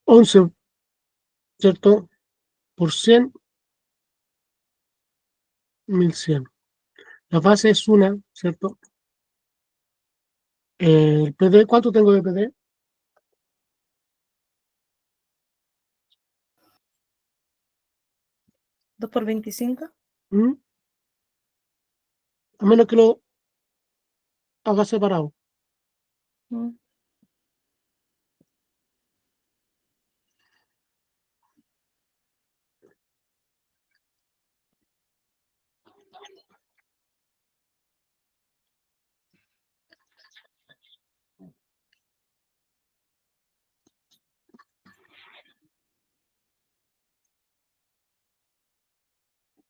11, ¿cierto? Por 100, 1100. La fase es 1, ¿cierto? El PD, ¿cuánto tengo de PD? 2 por 25. ¿Mm? A menos que lo haga separado. Mm.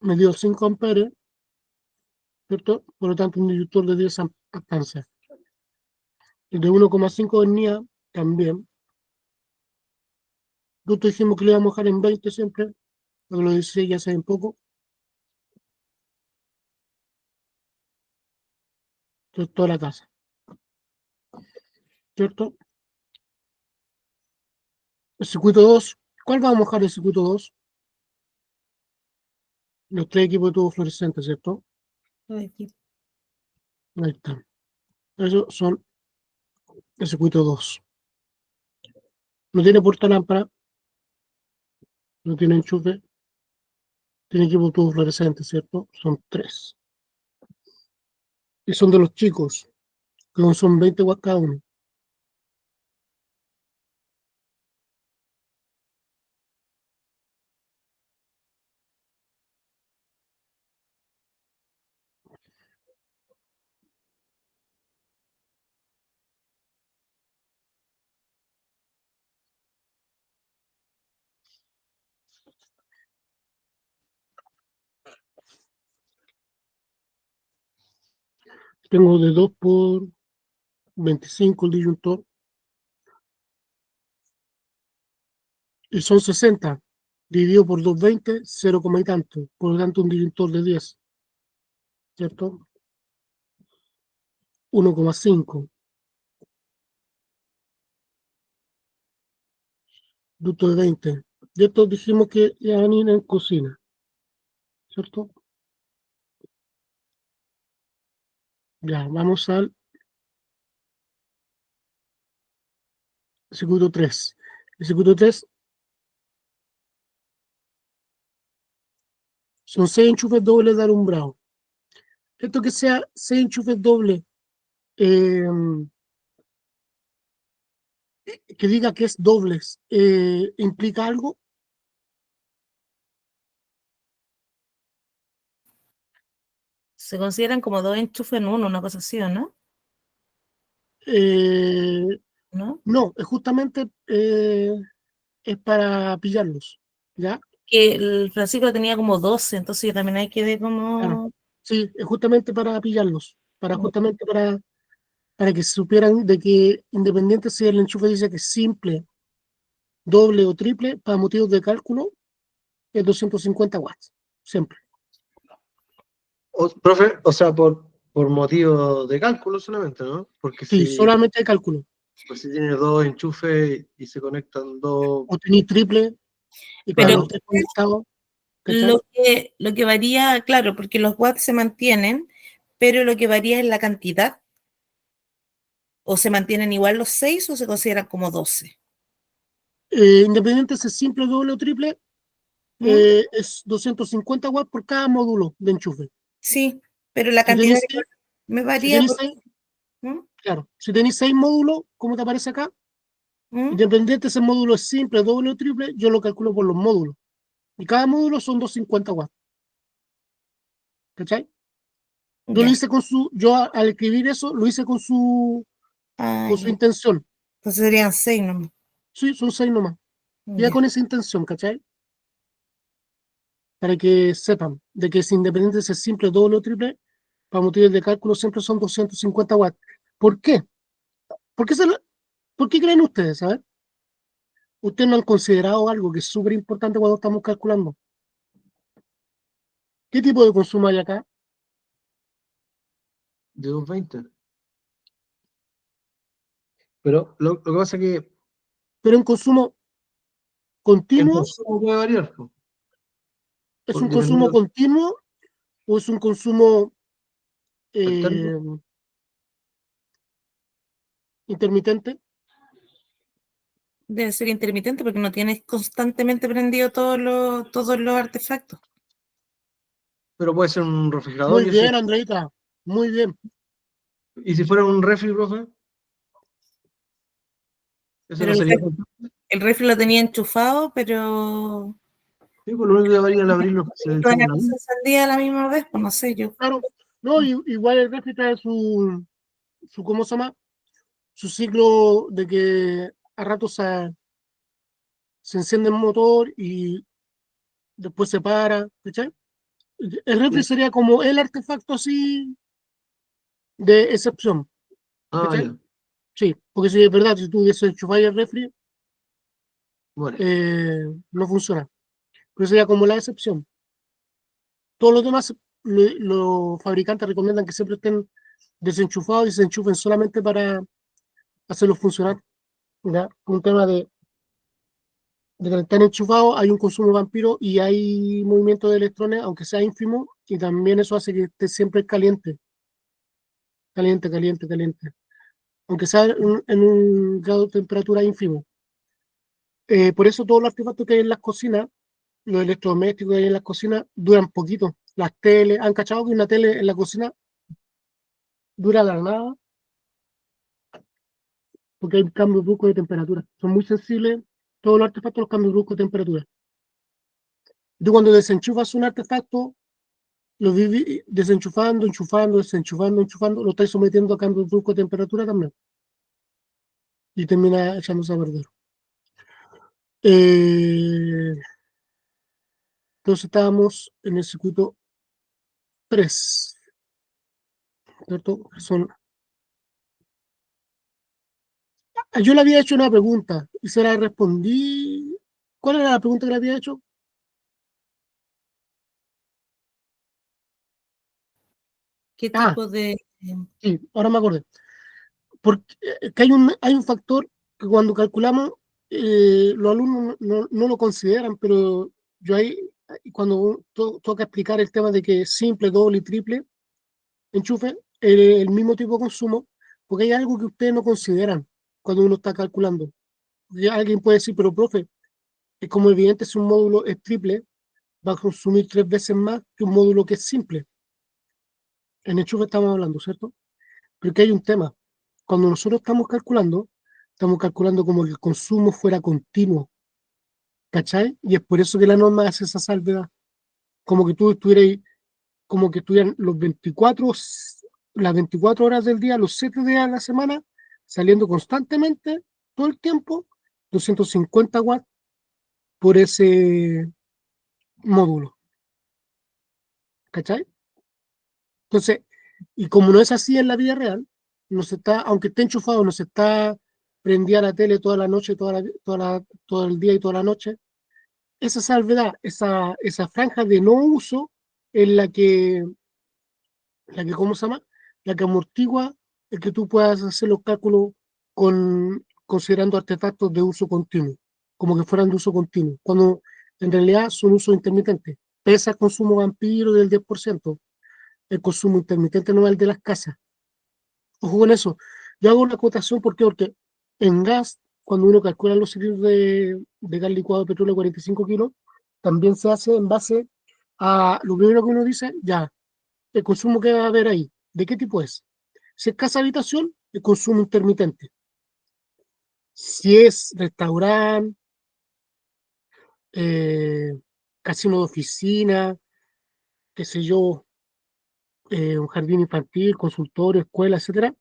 Me dio 5 amperes, ¿cierto? Por lo tanto, un disyuntor de 10 amperes. El de 1,5 en NIA también. Nosotros dijimos que le íbamos a dejar en 20 siempre, porque lo 16 ya se ven poco. Entonces, toda la casa, ¿cierto? El circuito 2, ¿cuál vamos a mojar el circuito 2? Los 3 equipos de tubos fluorescentes, ¿cierto? Aquí. Ahí están. Esos son el circuito 2. No tiene portalámpara, no tiene enchufe, tiene equipo de tubos fluorescentes, ¿cierto? Son 3. Y son de los chicos, que son 20 watts cada uno. Tengo de 2 por 25 el disyuntor, y son 60. Dividido por 220, 0, y tanto. Por lo tanto, un disyuntor de 10, ¿cierto? 1,5. Ducto de 20. De estos dijimos que iban a ir en cocina, ¿cierto? Ya, vamos al circuito 3. El circuito 3 son 6 enchufes dobles de alumbrado. Esto que sea 6 enchufes dobles, eh, que diga que es dobles, ¿implica algo? Se consideran como 2 enchufes en uno, una cosa así, ¿o no? ¿No? No, es justamente es para pillarlos, ¿ya? Que el Francisco tenía como 12, entonces yo también hay que ver Claro. como... Sí, es justamente para pillarlos, justamente para que supieran de que independiente si el enchufe dice que es simple, doble o triple, para motivos de cálculo, es 250 watts, siempre. Profe, o sea, por motivo de cálculo solamente, ¿no? Porque Sí, si, solamente de cálculo. pues si tiene dos enchufes y se conectan dos, O tenéis triple y Pero quedan claro, los tres conectados, ¿cachai? lo que varía, claro, porque los watts se mantienen, pero lo que varía es la cantidad. O se mantienen igual los 6 o se consideran como 12. Independiente si es simple, doble o triple, ¿Mm? es 250 watts por cada módulo de enchufe. Sí, pero la Si cantidad tenéis seis, me si varía tenéis porque... seis, ¿Mm? claro, si tenéis 6 módulos, como te aparece acá, ¿Mm? independiente si el módulo es simple, doble o triple, yo lo calculo por los módulos. Y cada módulo son 250 watts. ¿Cachai? Yo lo Ya. hice al escribir eso, lo hice Ah, con su ya. intención. Entonces serían 6 nomás. Sí, son 6 nomás. Ya Ya. con esa intención, ¿cachai? Para que sepan de que es independiente si es simple, doble o triple, para motores de cálculo siempre son 250 watts. ¿Por qué? ¿Por qué creen ustedes? ¿Saben? Ustedes no han considerado algo que es súper importante cuando estamos calculando. ¿Qué tipo de consumo hay acá? De 220. Pero lo que pasa es que Pero en consumo el continuo, consumo puede variar, po, ¿es un consumo dependiendo continuo o es un consumo alterno. eh, intermitente? Debe ser intermitente porque no tienes constantemente prendido todos los artefactos. Pero puede ser un refrigerador Muy y eso. bien, Andreita, muy bien. ¿Y si fuera un refri, profe? Eso Pero no el sería. el refri lo tenía enchufado, pero Sí, pues lo único que varía al abrirlo es que se todas enciende las la luz. cosas se encendía a la misma vez, pues no sé yo. Claro, no, igual el refri trae ¿cómo se llama? Su ciclo de que a ratos se enciende el motor y después se para, ¿cachai? El refri Sí. sería como el artefacto así de excepción, Ah, ¿cachai? ya. Sí, porque si es verdad, si tú desenchufas el refri, Bueno, no funciona. Pero sería como la excepción. Todos los demás, los fabricantes recomiendan que siempre estén desenchufados y se enchufen solamente para hacerlos funcionar. ¿Ya? Un tema de que están enchufados, hay un consumo vampiro y hay movimiento de electrones, aunque sea ínfimo, y también eso hace que esté siempre caliente, caliente, caliente, caliente, aunque sea en un grado de temperatura ínfimo. Por eso todos los artefactos que hay en las cocinas, los electrodomésticos que hay en las cocinas, duran poquito. Las teles, ¿han cachado que una tele en la cocina dura la nada? Porque hay cambios bruscos de temperatura. Son muy sensibles todos los artefactos a los cambios bruscos de temperatura. Tú cuando desenchufas un artefacto, lo viví desenchufando, enchufando, desenchufando, enchufando, lo estáis sometiendo a cambios bruscos de temperatura también. Y termina echándose a perder. Eh, entonces estábamos en el circuito 3, ¿cierto? Yo le había hecho una pregunta y se la respondí. ¿Cuál era la pregunta que le había hecho? ¿Qué Ah, tipo de... sí, ahora me acordé. Porque que hay un factor que cuando calculamos, los alumnos no lo consideran, pero yo ahí, cuando toca explicar el tema de que es simple, doble y triple enchufe, el mismo tipo de consumo, porque hay algo que ustedes no consideran cuando uno está calculando. Y alguien puede decir, pero profe, es como evidente si un módulo es triple, va a consumir 3 veces más que un módulo que es simple. En enchufe estamos hablando, ¿cierto? Pero que hay un tema. Cuando nosotros estamos calculando como que el consumo fuera continuo, ¿cachai? Y es por eso que la norma hace esa salvedad. Como que tú estuvieras, como que estuvieran las 24 horas del día, los 7 días de la semana, saliendo constantemente, todo el tiempo, 250 watts por ese módulo, ¿cachai? Entonces, y como no es así en la vida real, no se está, aunque esté enchufado, no se está prendida la tele toda la noche, todo el día y toda la noche. Esa salvedad, esa franja de no uso es ¿cómo se llama? La que amortigua el que tú puedas hacer los cálculos considerando artefactos de uso continuo, como que fueran de uso continuo, cuando en realidad son uso intermitente. Pesa el consumo vampiro del 10%, el consumo intermitente no es el de las casas. Ojo con eso. Yo hago una acotación porque en gas, cuando uno calcula los cilindros de gas licuado de petróleo 45 kilos, también se hace en base a lo primero que uno dice, ya, el consumo que va a haber ahí, ¿de qué tipo es? Si es casa habitación, el consumo intermitente. Si es restaurante, eh, casino de oficina, qué sé yo, un jardín infantil, consultorio, escuela, etcétera,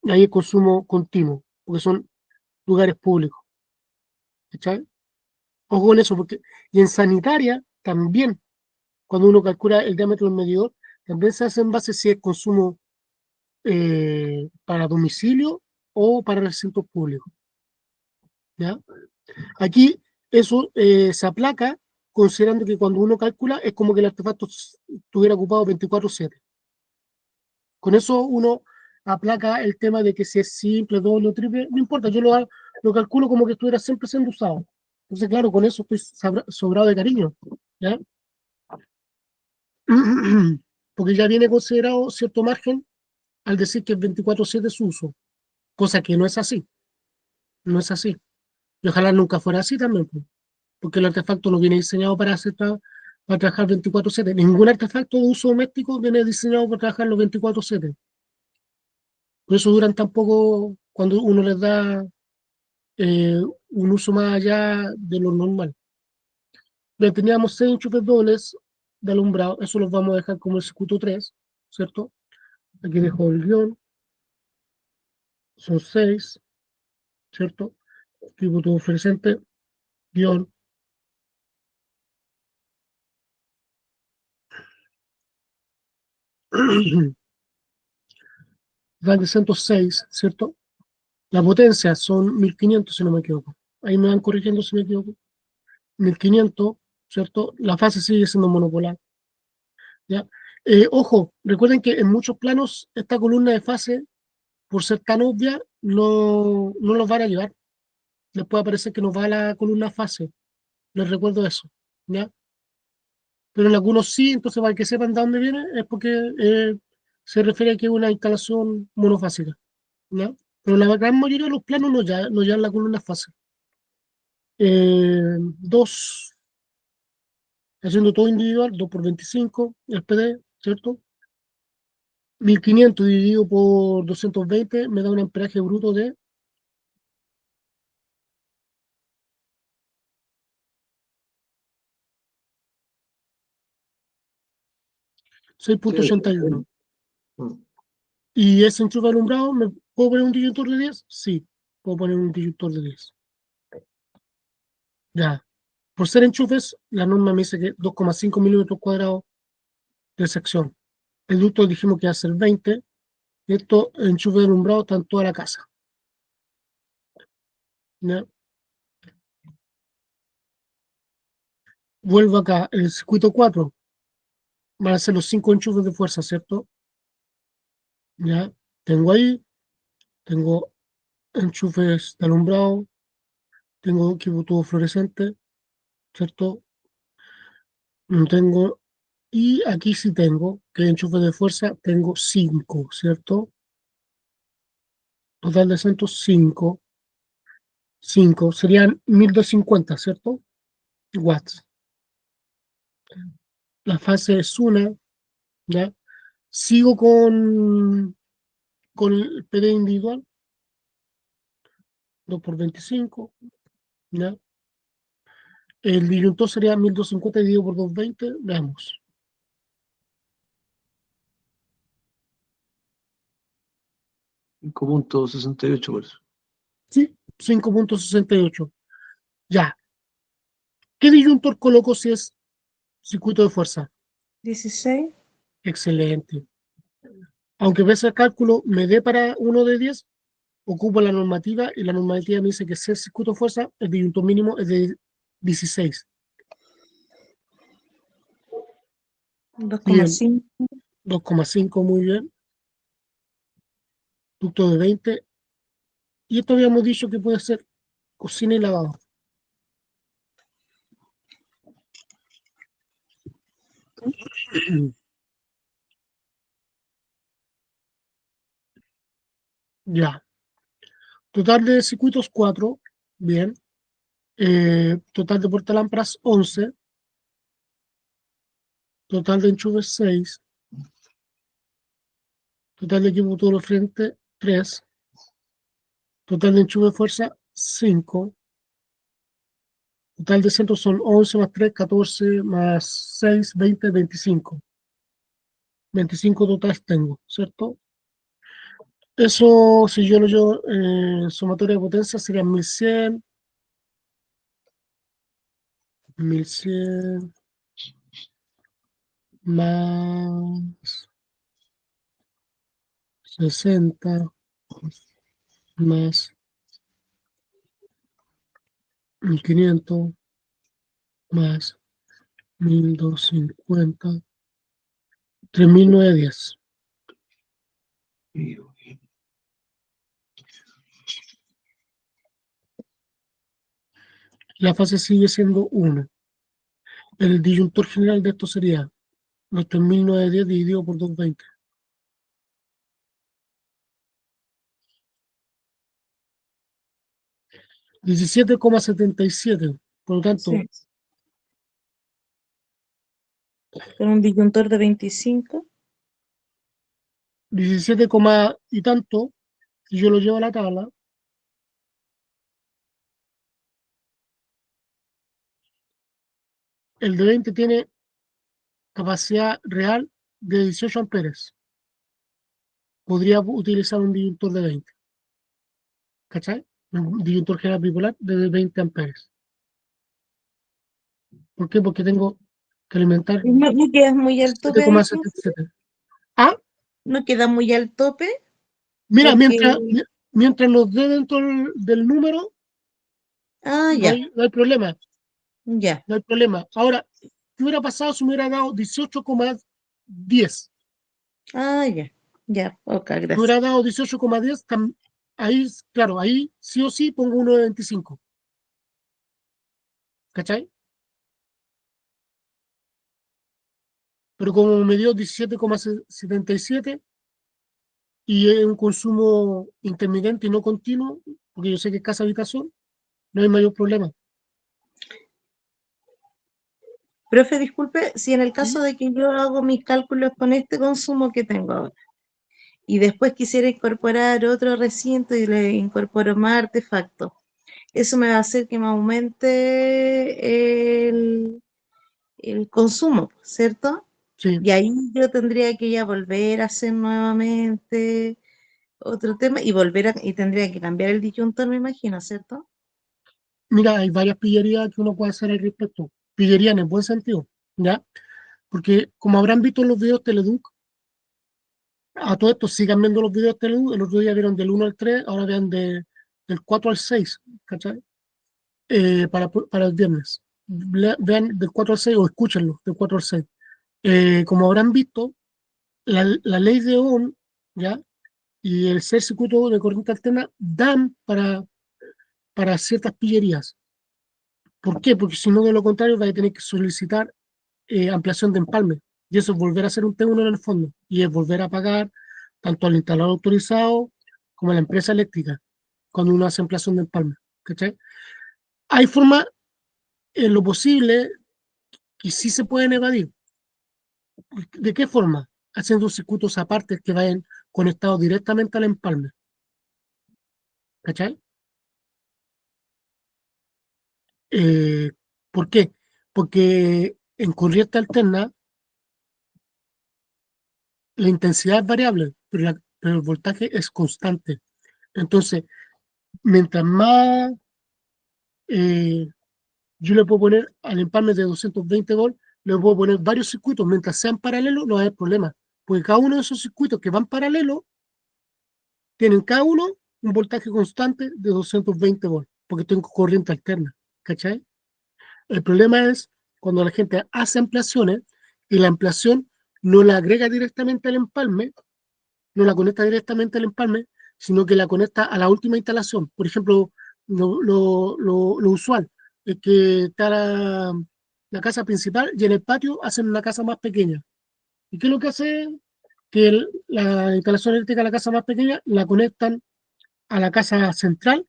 ahí el consumo continuo, porque son lugares públicos. ¿Cachai? Ojo con eso, porque, y en sanitaria también, cuando uno calcula el diámetro del medidor, También se hace en base si es consumo para domicilio o para recintos públicos. ¿Ya? Aquí eso se aplaca considerando que cuando uno calcula es como que el artefacto estuviera ocupado 24/7. Con eso uno aplaca el tema de que si es simple, doble o triple, no importa, yo lo calculo como que estuviera siempre siendo usado. Entonces, claro, con eso estoy sobrado de cariño, ¿ya? Porque ya viene considerado cierto margen al decir que es 24/7 su uso, cosa que no es así, no es así. Y ojalá nunca fuera así también, pues, porque el artefacto no viene diseñado para trabajar 24/7. Ningún artefacto de uso doméstico viene diseñado para trabajar los 24/7. Por eso duran tan poco cuando uno les da un uso más allá de lo normal. Bien, teníamos 6 enchufes dobles de alumbrado, eso los vamos a dejar como el circuito 3, ¿cierto? Aquí dejo el guión, son 6, ¿cierto? Tributo fluorescente, guión. Dan de 106, ¿cierto? La potencia son 1500, si no me equivoco. Ahí me van corrigiendo si me equivoco. 1500, ¿cierto? La fase sigue siendo monopolar, ¿ya? Ojo, recuerden que en muchos planos esta columna de fase, por ser tan obvia, no los van a llevar. Les puede parecer que nos va la columna fase. Les recuerdo eso, ¿ya? Pero en algunos sí, entonces para que sepan de dónde viene, es porque se refiere a que es una instalación monofásica, ¿ya? Pero la gran mayoría de los planos no llevan la columna fase. Dos, haciendo todo individual, 2 por 25, el PD, ¿cierto? 1500 dividido por 220 me da un amperaje bruto de 6.81. Mm. ¿Y ese enchufe alumbrado, me puedo poner un disyuntor de 10? Sí, puedo poner un disyuntor de 10. Ya. Por ser enchufes, la norma me dice que 2,5 milímetros cuadrados de sección. El ducto dijimos que va a ser 20. Y estos enchufes alumbrados están en toda la casa. ¿Ya? Vuelvo acá, el circuito 4. Van a ser los 5 enchufes de fuerza, ¿cierto? Ya. Tengo ahí, tengo enchufes de alumbrado, tengo equipo tubo fluorescente, ¿cierto? No tengo, y aquí sí tengo, que enchufe de fuerza, tengo 5, ¿cierto? Total de 105, 5, serían 1250, ¿cierto? Watts. La fase es una, ¿ya? Sigo con el PD individual, 2 por 25, ¿ya? El disyuntor sería 1250 dividido por 220, veamos. .68 por eso. Sí, 5.68. Ya. ¿Qué disyuntor coloco si es circuito de fuerza? 16. Excelente. Aunque ese cálculo me dé para 1 de 10, ocupo la normativa y la normativa me dice que si es circuito de fuerza, el disyuntor mínimo es de 16. Bien, 2,5. 2,5, muy bien. Ducto de 20. Y esto habíamos dicho que puede ser cocina y lavado. Ya. Total de circuitos 4. Bien. Total de portalámparas 11. Total de enchufes 6. Total de equipo todo frente 3. Total de enchufe de fuerza 5. Total de centros son 11 más 3, 14 más 6, 20, 25. 25 totales tengo, ¿cierto? Eso, si yo lo llevo en sumatoria de potencia, serían 1100, 1100 más 60 más 1500 más 1250, 3910. La fase sigue siendo 1. El disyuntor general de esto sería los 3910 dividido por 220. $17,77. Por lo tanto, Sí. Con un disyuntor de 25. 17, y tanto, si yo lo llevo a la tabla, el de 20 tiene capacidad real de 18 amperes. Podría utilizar un disyuntor de 20. ¿Cachai? Un disyuntor general bipolar de 20 amperes. ¿Por qué? Porque tengo que alimentar ¿No quedas muy al tope ahí, profe? 7,77. Ah, ¿No queda muy al tope? mira, Porque... mientras nos dé dentro del número, Ah, no ya, hay problema. ya. No hay problema. Ahora, ¿qué hubiera pasado si me hubiera dado 18,10? Ah, ya. Ya, ok, Me gracias. hubiera dado 18,10, ahí, claro, ahí sí o sí pongo 1,25. ¿Cachai? Pero como me dio 17,77 y es un consumo intermitente y no continuo, porque yo sé que es casa habitación, no hay mayor problema. Profe, disculpe, si en el caso ¿Sí? de que yo hago mis cálculos con este consumo que tengo ahora y después quisiera incorporar otro recinto y le incorporo más artefactos, eso me va a hacer que me aumente el consumo, ¿cierto? Sí. Y ahí yo tendría que ya volver a hacer nuevamente otro tema y tendría que cambiar el disyuntor, me imagino, ¿cierto? Mira, hay varias pillerías que uno puede hacer al respecto. Pillería en el buen sentido, ¿ya? Porque como habrán visto en los videos Teleduc, a todo esto sigan viendo los videos Teleduc, el otro día vieron del 1 al 3, ahora vean del 4 al 6, ¿cachai? Para el viernes. Vean del 4 al 6 o escúchenlo del 4 al 6. Como habrán visto, la ley de Ohm, ¿ya? Y el ser circuito de corriente alterna dan para ciertas pillerías. ¿Por qué? Porque si no, de lo contrario, va a tener que solicitar ampliación de empalme. Y eso es volver a hacer un T1 en el fondo. Y es volver a pagar tanto al instalador autorizado como a la empresa eléctrica cuando uno hace ampliación de empalme. ¿Cachai? Hay formas, en lo posible, que sí se pueden evadir. ¿De qué forma? Haciendo circuitos aparte que vayan conectados directamente al empalme. ¿Cachai? Eh, ¿Por qué? Porque en corriente alterna la intensidad es variable, pero el voltaje es constante. Entonces, mientras más yo le puedo poner al empalme de 220 volts, le puedo poner varios circuitos, mientras sean paralelos, no hay problema. Porque cada uno de esos circuitos que van paralelos tienen cada uno un voltaje constante de 220 volts, porque tengo corriente alterna. ¿Cachai? El problema es cuando la gente hace ampliaciones y la ampliación no la agrega directamente al empalme, no la conecta directamente al empalme, sino que la conecta a la última instalación. Por ejemplo, lo usual es que está la casa principal y en el patio hacen una casa más pequeña. ¿Y qué es lo que hace? Que la instalación eléctrica de la casa más pequeña la conectan a la casa central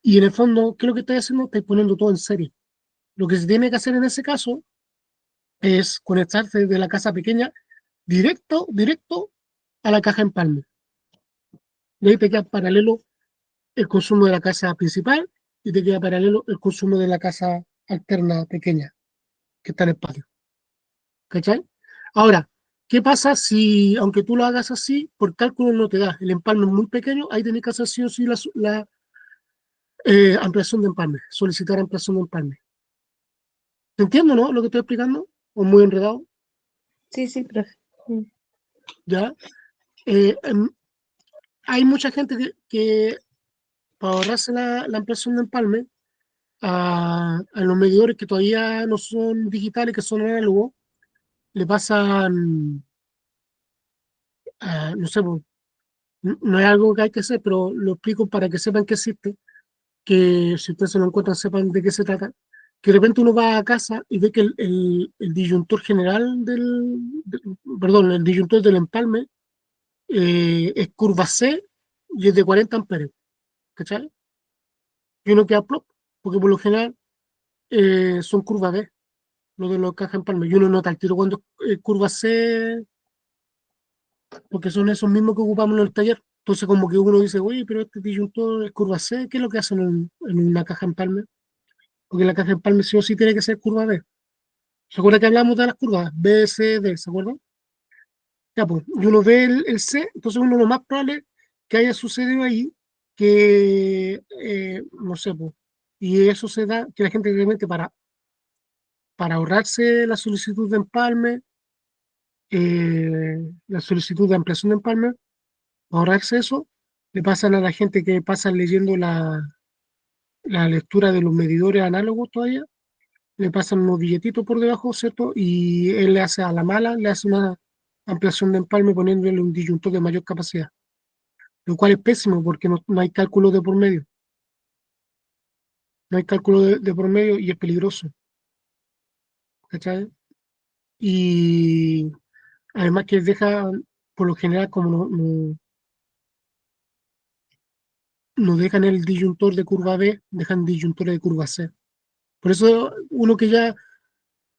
y en el fondo, ¿qué es lo que estáis haciendo? Estáis poniendo todo en serie. Lo que se tiene que hacer en ese caso es conectarse de la casa pequeña directo a la caja empalme. Y ahí te queda paralelo el consumo de la casa principal y te queda paralelo el consumo de la casa alterna pequeña que está en el patio. ¿Cachai? Ahora, ¿qué pasa si, aunque tú lo hagas así, por cálculo no te da? El empalme es muy pequeño, ahí tenés que hacer sí o sí la ampliación de empalme, solicitar ampliación de empalme. ¿Te entiendo, no? Lo que estoy explicando, o muy enredado, Sí, sí, profe. ¿ya? Eh, em, hay mucha gente que para ahorrarse la ampliación de empalme, a los medidores que todavía no son digitales, que son análogos, le pasan, no sé, pues, no es algo que hay que hacer, pero lo explico para que sepan que existe, que si ustedes se lo encuentran sepan de qué se trata. Que de repente uno va a casa y ve que el disyuntor general perdón, el disyuntor del empalme es curva C y es de 40 amperes, ¿cachai? Y uno queda plop, porque por lo general son curvas D, lo de los cajas empalme, y uno nota al tiro cuando es curva C, porque son esos mismos que ocupamos en el taller. Entonces como que uno dice, oye, pero este disyuntor es curva C, ¿qué es lo que hacen en una caja empalme? Porque la caja empalme sí o sí tiene que ser curva D. ¿Se acuerda que hablamos de las curvas? B, C, D, ¿se acuerdan? Ya, pues, y uno ve el C, entonces uno lo más probable que haya sucedido ahí, que, no sé, pues, y eso se da, que la gente realmente para ahorrarse la solicitud de empalme, la solicitud de ampliación de empalme, para ahorrarse eso, le pasan a la gente que pasa leyendo la lectura de los medidores análogos todavía, le pasan unos billetitos por debajo, ¿cierto? Y él le hace a la mala, le hace una ampliación de empalme poniéndole un disyuntor de mayor capacidad, lo cual es pésimo porque no hay cálculo de por medio, no hay cálculo de por medio y es peligroso, ¿cachai? Y además que deja, por lo general, como no dejan el disyuntor de curva B, dejan disyuntores de curva C. Por eso uno que ya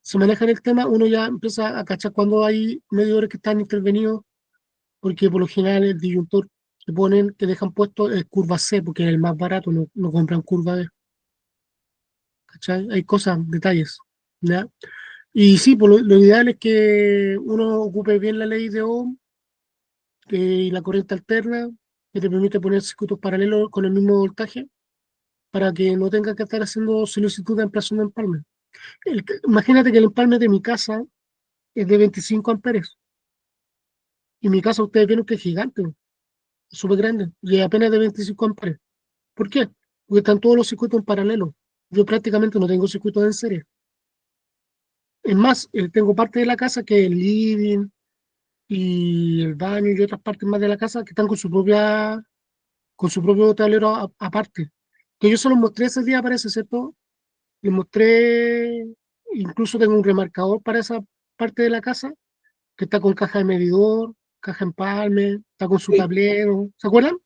se maneja en el tema, uno ya empieza a cachar cuando hay medidores que están intervenidos, porque por lo general el disyuntor que ponen, que dejan puesto es curva C, porque es el más barato, no compran curva B. ¿Cachai? Hay cosas, detalles, ¿ya? Y sí, pues lo ideal es que uno ocupe bien la ley de Ohm y la corriente alterna, que te permite poner circuitos paralelos con el mismo voltaje, para que no tenga que estar haciendo solicitud de ampliación de empalme. Imagínate que el empalme de mi casa es de 25 amperes, y mi casa ustedes vieron que es gigante, es súper grande, y es apenas de 25 amperes. ¿Por qué? Porque están todos los circuitos en paralelo. Yo prácticamente no tengo circuitos en serie. Es más, tengo parte de la casa que es el living y el baño y otras partes más de la casa que están con su propio tablero aparte. Que yo se los mostré ese día, parece, ¿cierto? Les mostré, incluso tengo un remarcador para esa parte de la casa que está con caja de medidor, caja empalme, está con su Sí, tablero. ¿Se acuerdan?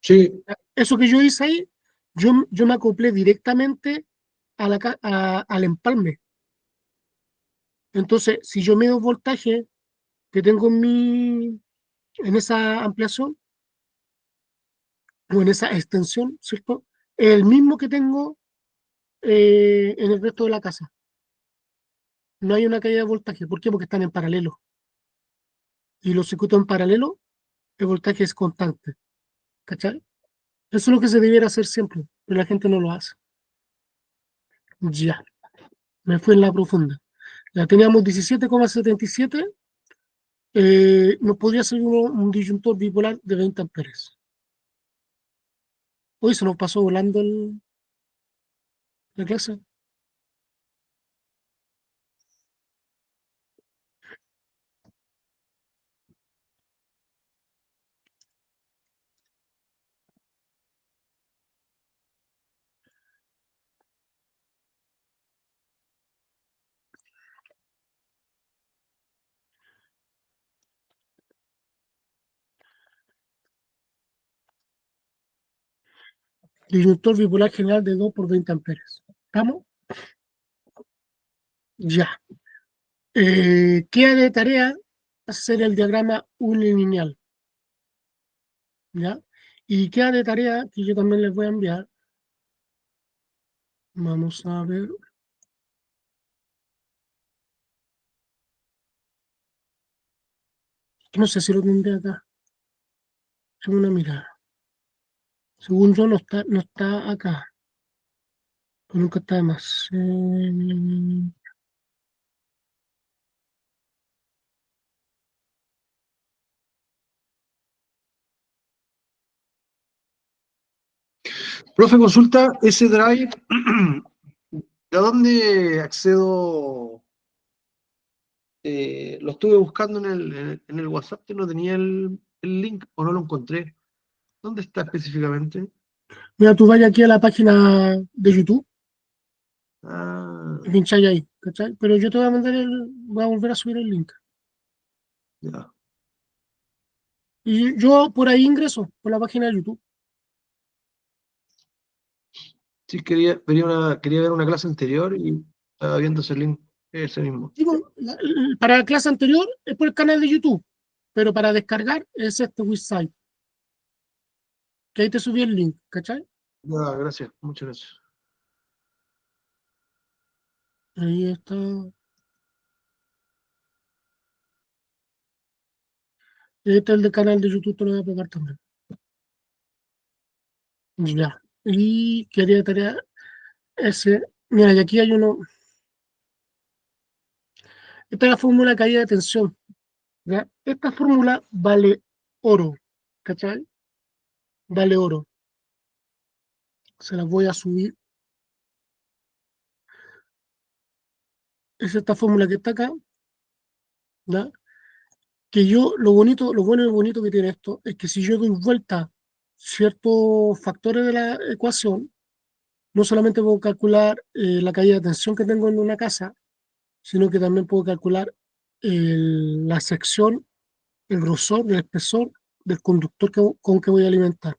sí, Eso que yo hice ahí, yo me acoplé directamente al empalme. Entonces, si yo mido voltaje que tengo en esa ampliación o en esa extensión, ¿cierto? Es el mismo que tengo en el resto de la casa. No hay una caída de voltaje. ¿Por qué? Porque están en paralelo. Y los circuitos en paralelo, el voltaje es constante. ¿Cachai? Eso es lo que se debiera hacer siempre, pero la gente no lo hace. Ya, me fui en la profunda. Ya teníamos 17,77. Nos podría ser un disyuntor bipolar de 20 amperes. Hoy se nos pasó volando la clase. Disyuntor bipolar general de 2 por 20 amperes. ¿Estamos? Ya. Queda de tarea hacer el diagrama unilineal. ¿Ya? Y queda de tarea que yo también les voy a enviar. Vamos a ver. No sé si lo tendré acá. Tengo una mirada. Según yo, no está acá. Pero nunca está de más. Profe, consulta ese drive. ¿De dónde accedo? Lo estuve buscando en el WhatsApp, que no tenía el link o no lo encontré. ¿Dónde está específicamente? Mira, tú vayas aquí a la página de YouTube Ah, y pincháis ahí, ¿cachai? Pero yo te voy a mandar voy a volver a subir el link. ya. Y yo por ahí ingreso, por la página de YouTube. Sí, quería ver una clase anterior y estaba viendo ese link, ese mismo. Digo, para la clase anterior es por el canal de YouTube, pero para descargar es este website, que ahí te subí el link, ¿cachai? Ya, gracias, muchas gracias. Ahí está. Este es el del canal de YouTube, te lo voy a pegar también. Ya. Y quería tarea ese. Mira, y aquí hay uno. Esta es la fórmula de caída de tensión. ¿Ya? Esta fórmula vale oro, ¿cachai? Vale oro. Se las voy a subir. Es esta fórmula que está acá, ¿ya? Que yo, lo bonito, lo bueno y bonito que tiene esto es que si yo doy vuelta ciertos factores de la ecuación, no solamente puedo calcular la caída de tensión que tengo en una casa, sino que también puedo calcular la sección, el grosor, el espesor del conductor con que voy a alimentar.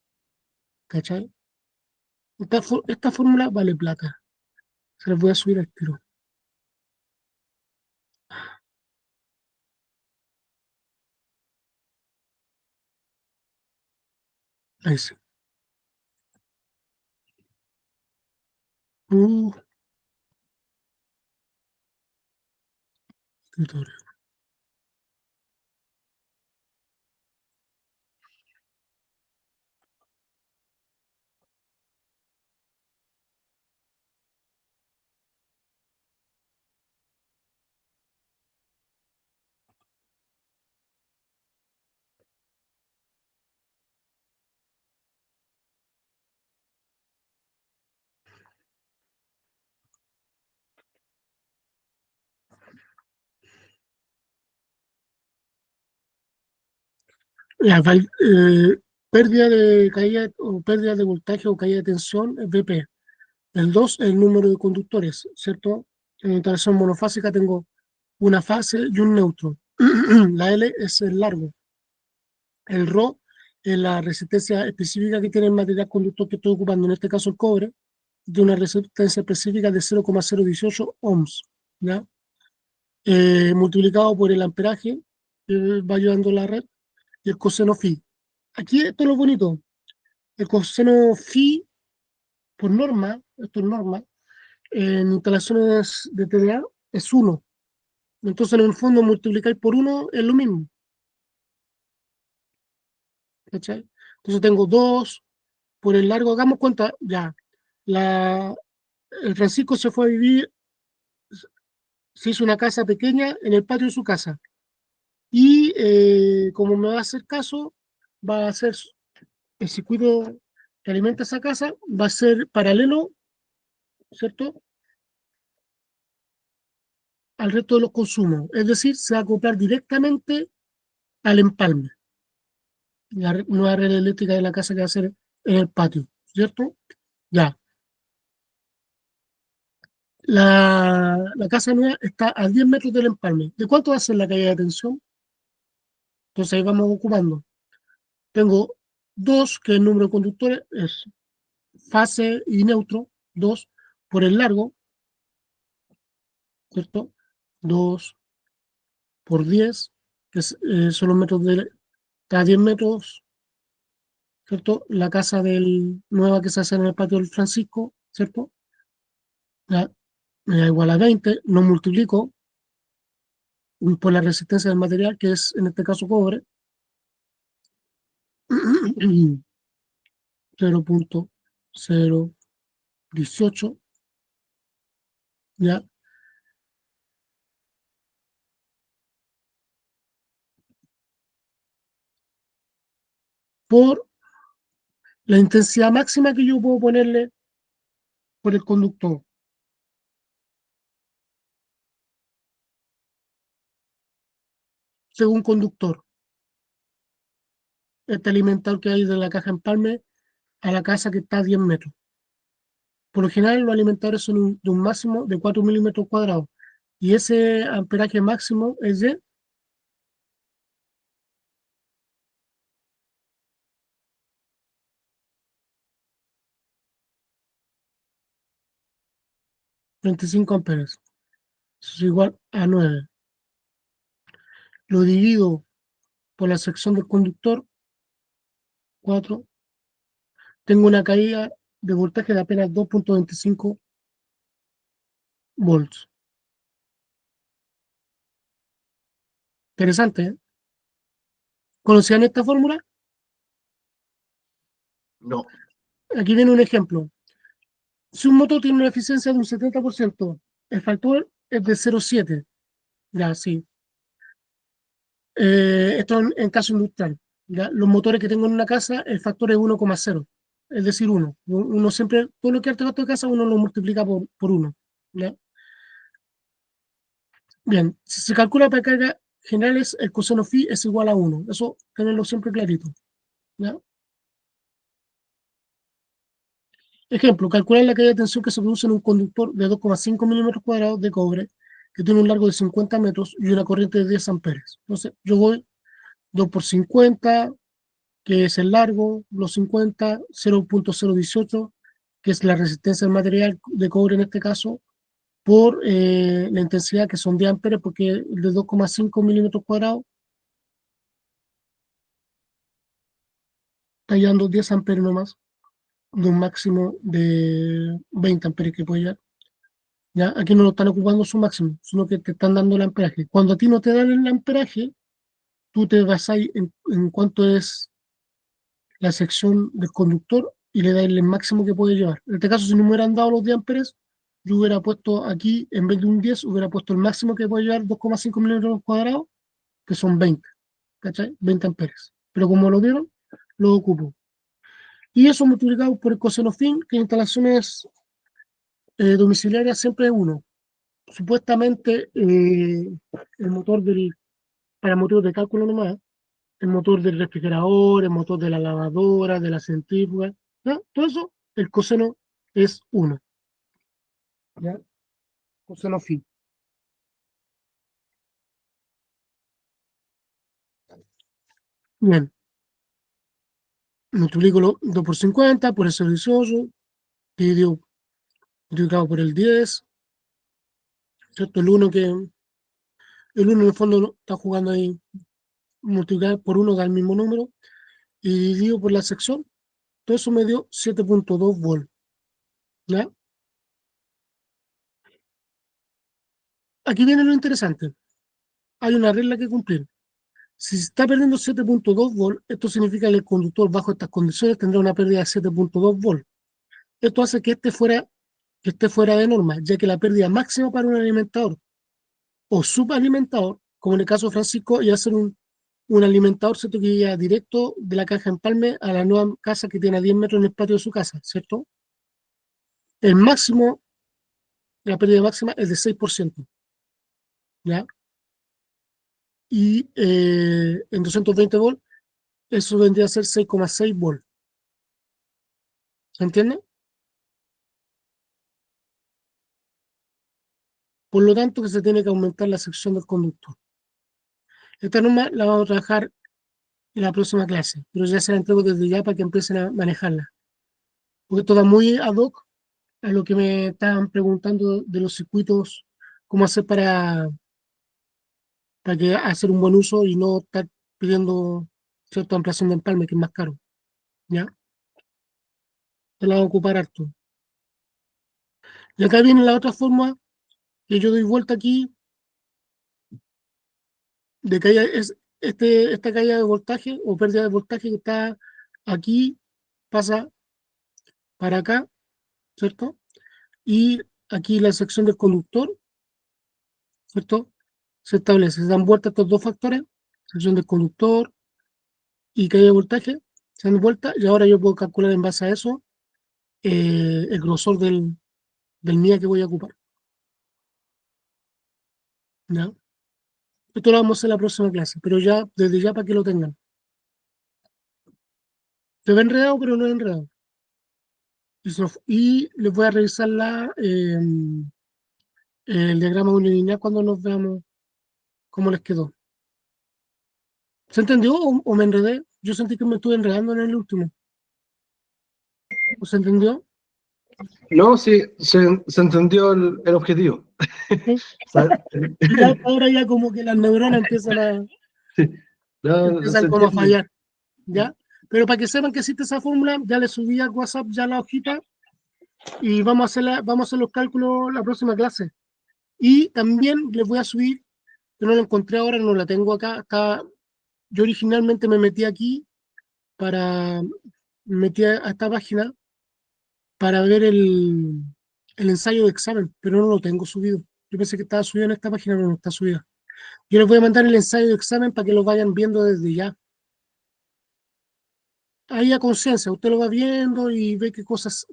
¿Cachai? Esta fórmula vale plata. Se las voy a subir al tiro. Ahí sí. Uh, escritorio. Pérdida de caída o pérdida de voltaje o caída de tensión es BP. El 2 es el número de conductores, ¿cierto? En instalación monofásica tengo una fase y un neutro. La L es el largo. El ρ es la resistencia específica que tiene el material conductor que estoy ocupando, en este caso el cobre, de una resistencia específica de 0,018 ohms, ¿ya? Multiplicado por el amperaje que va ayudando la red y el coseno phi. Aquí esto es lo bonito. El coseno phi, por norma, esto es norma, en instalaciones de TDA es 1. Entonces, en el fondo, multiplicáis por 1 es lo mismo. ¿Cachai? Entonces, tengo 2 por el largo. Hagamos cuenta, ya. La, el Francisco se fue a vivir, se hizo una casa pequeña en el patio de su casa. Y como me va a hacer caso, va a hacer el circuito que alimenta esa casa, va a ser paralelo, ¿cierto? Al resto de los consumos. Es decir, se va a acoplar directamente al empalme, la nueva red eléctrica de la casa que va a ser en el patio, ¿cierto? Ya. La casa nueva está a 10 metros del empalme. ¿De cuánto va a ser la caída de tensión? Entonces ahí vamos ocupando. Tengo 2, que el número de conductores es fase y neutro, 2 por el largo, ¿cierto? 2 por 10, que son los metros de cada 10 metros, ¿cierto? La casa nueva que se hace en el patio del Francisco, ¿cierto? Ya, me da igual a 20, no multiplico por la resistencia del material, que es en este caso cobre, 0,018, ya, por la intensidad máxima que yo puedo ponerle por el conductor. Según conductor, este alimentador que hay de la caja empalme a la casa que está a 10 metros. Por lo general, los alimentadores son de un máximo de 4 milímetros cuadrados. Y ese amperaje máximo es de 25 amperes. Eso es igual a 9. Lo divido por la sección del conductor, 4. Tengo una caída de voltaje de apenas 2.25 volts. Interesante, ¿eh? ¿Conocían esta fórmula? No. Aquí viene un ejemplo. Si un motor tiene una eficiencia de un 70%, el factor es de 0,7. Ya, sí. Esto en caso industrial. ¿Ya? Los motores que tengo en una casa, el factor es 1,0. Es decir, 1. Uno siempre, todo lo que es artefacto de casa, uno lo multiplica por 1. ¿Ya? Bien, si se calcula para cargas generales, el coseno phi es igual a 1. Eso tenerlo siempre clarito. ¿Ya? Ejemplo, calcular la caída de tensión que se produce en un conductor de 2,5 milímetros cuadrados de cobre que tiene un largo de 50 metros y una corriente de 10 amperes. Entonces, yo voy 2 por 50, que es el largo, los 50, 0.018, que es la resistencia del material de cobre en este caso, por la intensidad, que son 10 amperes, porque el de 2,5 milímetros cuadrados está llevando 10 amperes nomás, de un máximo de 20 amperes que puede llegar. ¿Ya? Aquí no lo están ocupando su máximo, sino que te están dando el amperaje. Cuando a ti no te dan el amperaje, tú te vas ahí en cuánto es la sección del conductor y le das el máximo que puede llevar. En este caso, si no me hubieran dado los 10 amperes, yo hubiera puesto aquí, en vez de un 10, hubiera puesto el máximo que puede llevar 2,5 milímetros cuadrados, que son 20, ¿cachai? 20 amperes. Pero como lo dieron, lo ocupo. Y eso multiplicado por el coseno phi, que en instalaciones domiciliarias siempre es 1. Supuestamente el motor para motivos de cálculo nomás, el motor del refrigerador, el motor de la lavadora, de la centrífuga, ¿ya? Todo eso, el coseno es 1, ¿ya? Coseno phi. Bien, multiplico 2 por 50, por ese 18, dividido multiplicado por el 10, ¿cierto? El 1 en el fondo está jugando ahí, multiplicar por 1 da el mismo número, y dividido por la sección, todo eso me dio 7.2 volts, ¿ya? Aquí viene lo interesante. Hay una regla que cumplir. Si se está perdiendo 7.2 volts, esto significa que el conductor bajo estas condiciones tendrá una pérdida de 7.2 volts. Esto hace que esté fuera de norma, ya que la pérdida máxima para un alimentador o subalimentador, como en el caso de Francisco, iba a ser un alimentador, ¿cierto? Que iba directo de la caja empalme a la nueva casa que tiene a 10 metros en el patio de su casa, ¿cierto? El máximo, la pérdida máxima es de 6%, ¿ya? Y en 220 volts, eso vendría a ser 6,6 volts. ¿Se entiende? Por lo tanto, que se tiene que aumentar la sección del conductor. Esta norma la vamos a trabajar en la próxima clase, pero ya se la entrego desde ya para que empiecen a manejarla. Porque esto da muy ad hoc a lo que me estaban preguntando de los circuitos, cómo hacer para que hacer un buen uso y no estar pidiendo cierta ampliación de empalme, que es más caro. ¿Ya? Te la voy a ocupar harto. Y acá viene la otra forma que yo doy vuelta aquí, de caída, es esta caída de voltaje o pérdida de voltaje que está aquí, pasa para acá, ¿cierto? Y aquí la sección del conductor, ¿cierto? Se establece, se dan vuelta estos dos factores, sección del conductor y caída de voltaje, se dan vuelta y ahora yo puedo calcular en base a eso el grosor del NIA que voy a ocupar. ¿Ya? Esto lo vamos a hacer en la próxima clase, pero ya, desde ya para que lo tengan. Se ve enredado, pero no es enredado. Y les voy a revisar el diagrama unilineal cuando nos veamos cómo les quedó. ¿Se entendió o me enredé? Yo sentí que me estuve enredando en el último. ¿O se entendió? No, sí, se entendió el objetivo. Sí. ¿Sabes? Ya, ahora ya como que las neuronas No, empiezan se como a entiende. fallar, ¿ya? Pero para que sepan que existe esa fórmula, ya les subí a WhatsApp ya la hojita y vamos a hacer los cálculos la próxima clase. Y también les voy a subir, que no la encontré ahora, no la tengo acá. Yo originalmente me metí aquí me metí a esta página para ver el ensayo de examen, pero no lo tengo subido. Yo pensé que estaba subido en esta página, pero no está subido. Yo les voy a mandar el ensayo de examen para que lo vayan viendo desde ya. Ahí a conciencia, usted lo va viendo y ve qué cosas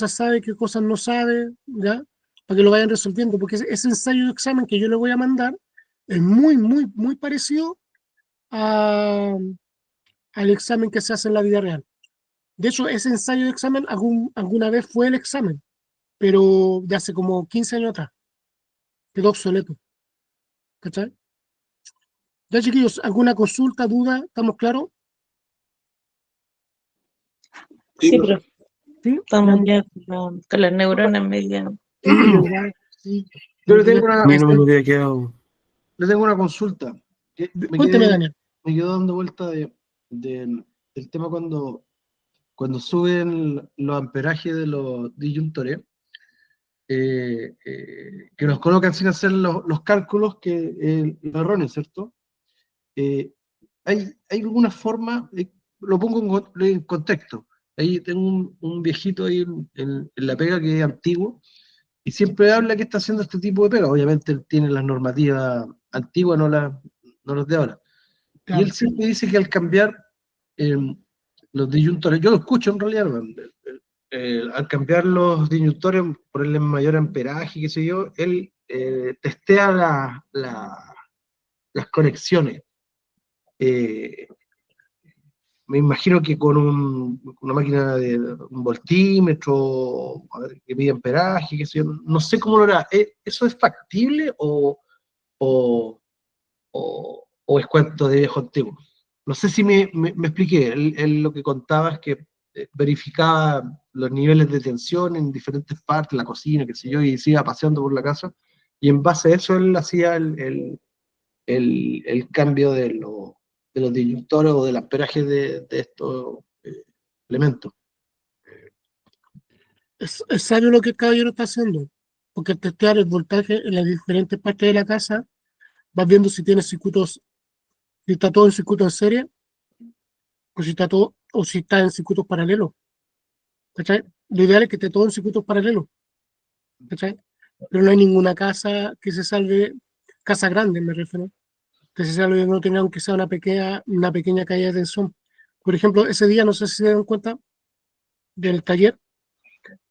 sabe, qué cosas no sabe, ¿ya? Para que lo vayan resolviendo, porque ese ensayo de examen que yo le voy a mandar es muy, muy, muy parecido al examen que se hace en la vida real. De hecho, ese ensayo de examen alguna vez fue el examen, pero de hace como 15 años atrás. Quedó obsoleto. ¿Cachai? Ya, chiquillos, ¿alguna consulta, duda? ¿Estamos claros? Sí, pero ¿Sí? estamos ya con las neuronas media. Sí, yo igual, sí. Yo le tengo A mí no me había quedado. le tengo una consulta. Cuénteme, Daniel. Me quedo dando vuelta del tema cuando suben los amperajes de los disyuntores, que nos colocan sin hacer los cálculos los erróneos, ¿cierto? ¿Hay alguna forma? Lo pongo en contexto. Ahí tengo un viejito ahí en la pega que es antiguo y siempre habla que está haciendo este tipo de pega. Obviamente él tiene las normativas antiguas, no las de ahora. Y Claro. él siempre dice que al cambiar los disyuntores, yo lo escucho en realidad, al cambiar los disyuntores, ponerle mayor amperaje, qué sé yo, él testea las conexiones. Eh, Me imagino que con una máquina de un voltímetro, a ver, que mide amperaje, qué sé yo, no sé cómo lo hará. ¿Eso es factible o, o es cuento de viejo antiguo? No sé si me expliqué. Él lo que contaba es que verificaba los niveles de tensión en diferentes partes, la cocina, qué sé yo, y se iba paseando por la casa, y en base a eso él hacía el cambio de los disyuntores o del amperaje de estos elementos. Es sabio lo que el caballero está haciendo, porque al testear el voltaje en las diferentes partes de la casa, vas viendo si tiene circuitos, si está todo en circuito en serie, o si está en circuitos paralelos. ¿Cachai? Lo ideal es que esté todo en circuitos paralelos. ¿Cachai? Pero no hay ninguna casa que se salve, casa grande me refiero, que se salve de no tener aunque sea una pequeña caída de tensión. Por ejemplo, ese día, no sé si se dan cuenta, del taller,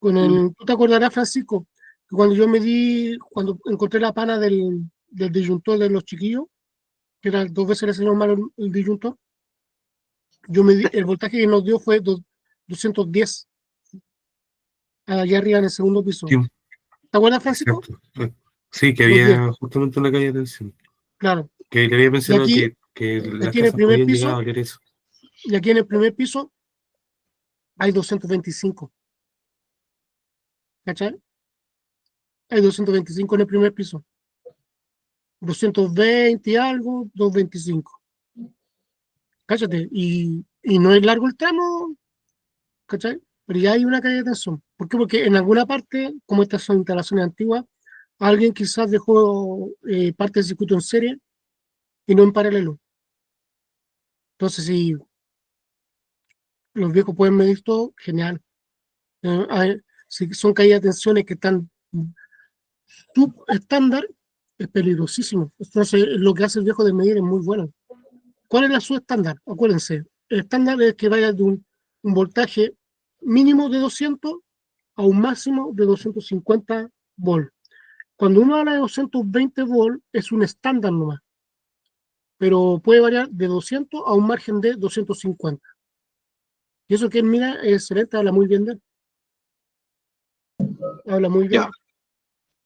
¿tú te acordarás, Francisco? Que cuando encontré la pana del disyuntor de los chiquillos, que era 2 veces le salió mal el disyuntor, el voltaje que nos dio fue 210, allá arriba en el segundo piso. Sí, ¿Te acuerdas, Francisco? exacto. Sí, que 210, había justamente una calle de tensión. claro. Que le había Y mencionado aquí, que las aquí en el casas primer podían llegar a piso, valer eso. y aquí en el primer piso hay 225, ¿cachai? Hay 225 en el primer piso. 220 y algo, 225. Cállate, y no es largo el tramo, ¿cachai? Pero ya hay una calle de tensión. ¿Por qué? Porque en alguna parte, como estas son instalaciones antiguas, alguien quizás dejó parte del circuito en serie y no en paralelo. Entonces, si los viejos pueden medir todo, genial. Si son caídas de tensiones que están subestándar, es peligrosísimo. Entonces, lo que hace el viejo de medir es muy bueno. ¿Cuál es la subestándar? Acuérdense, el estándar es que vaya de un voltaje mínimo de 200 a un máximo de 250 volts. Cuando uno habla de 220 volts, es un estándar nomás, pero puede variar de 200 a un margen de 250. Y eso que él mira es excelente, habla muy bien de él. Habla muy bien. Ya.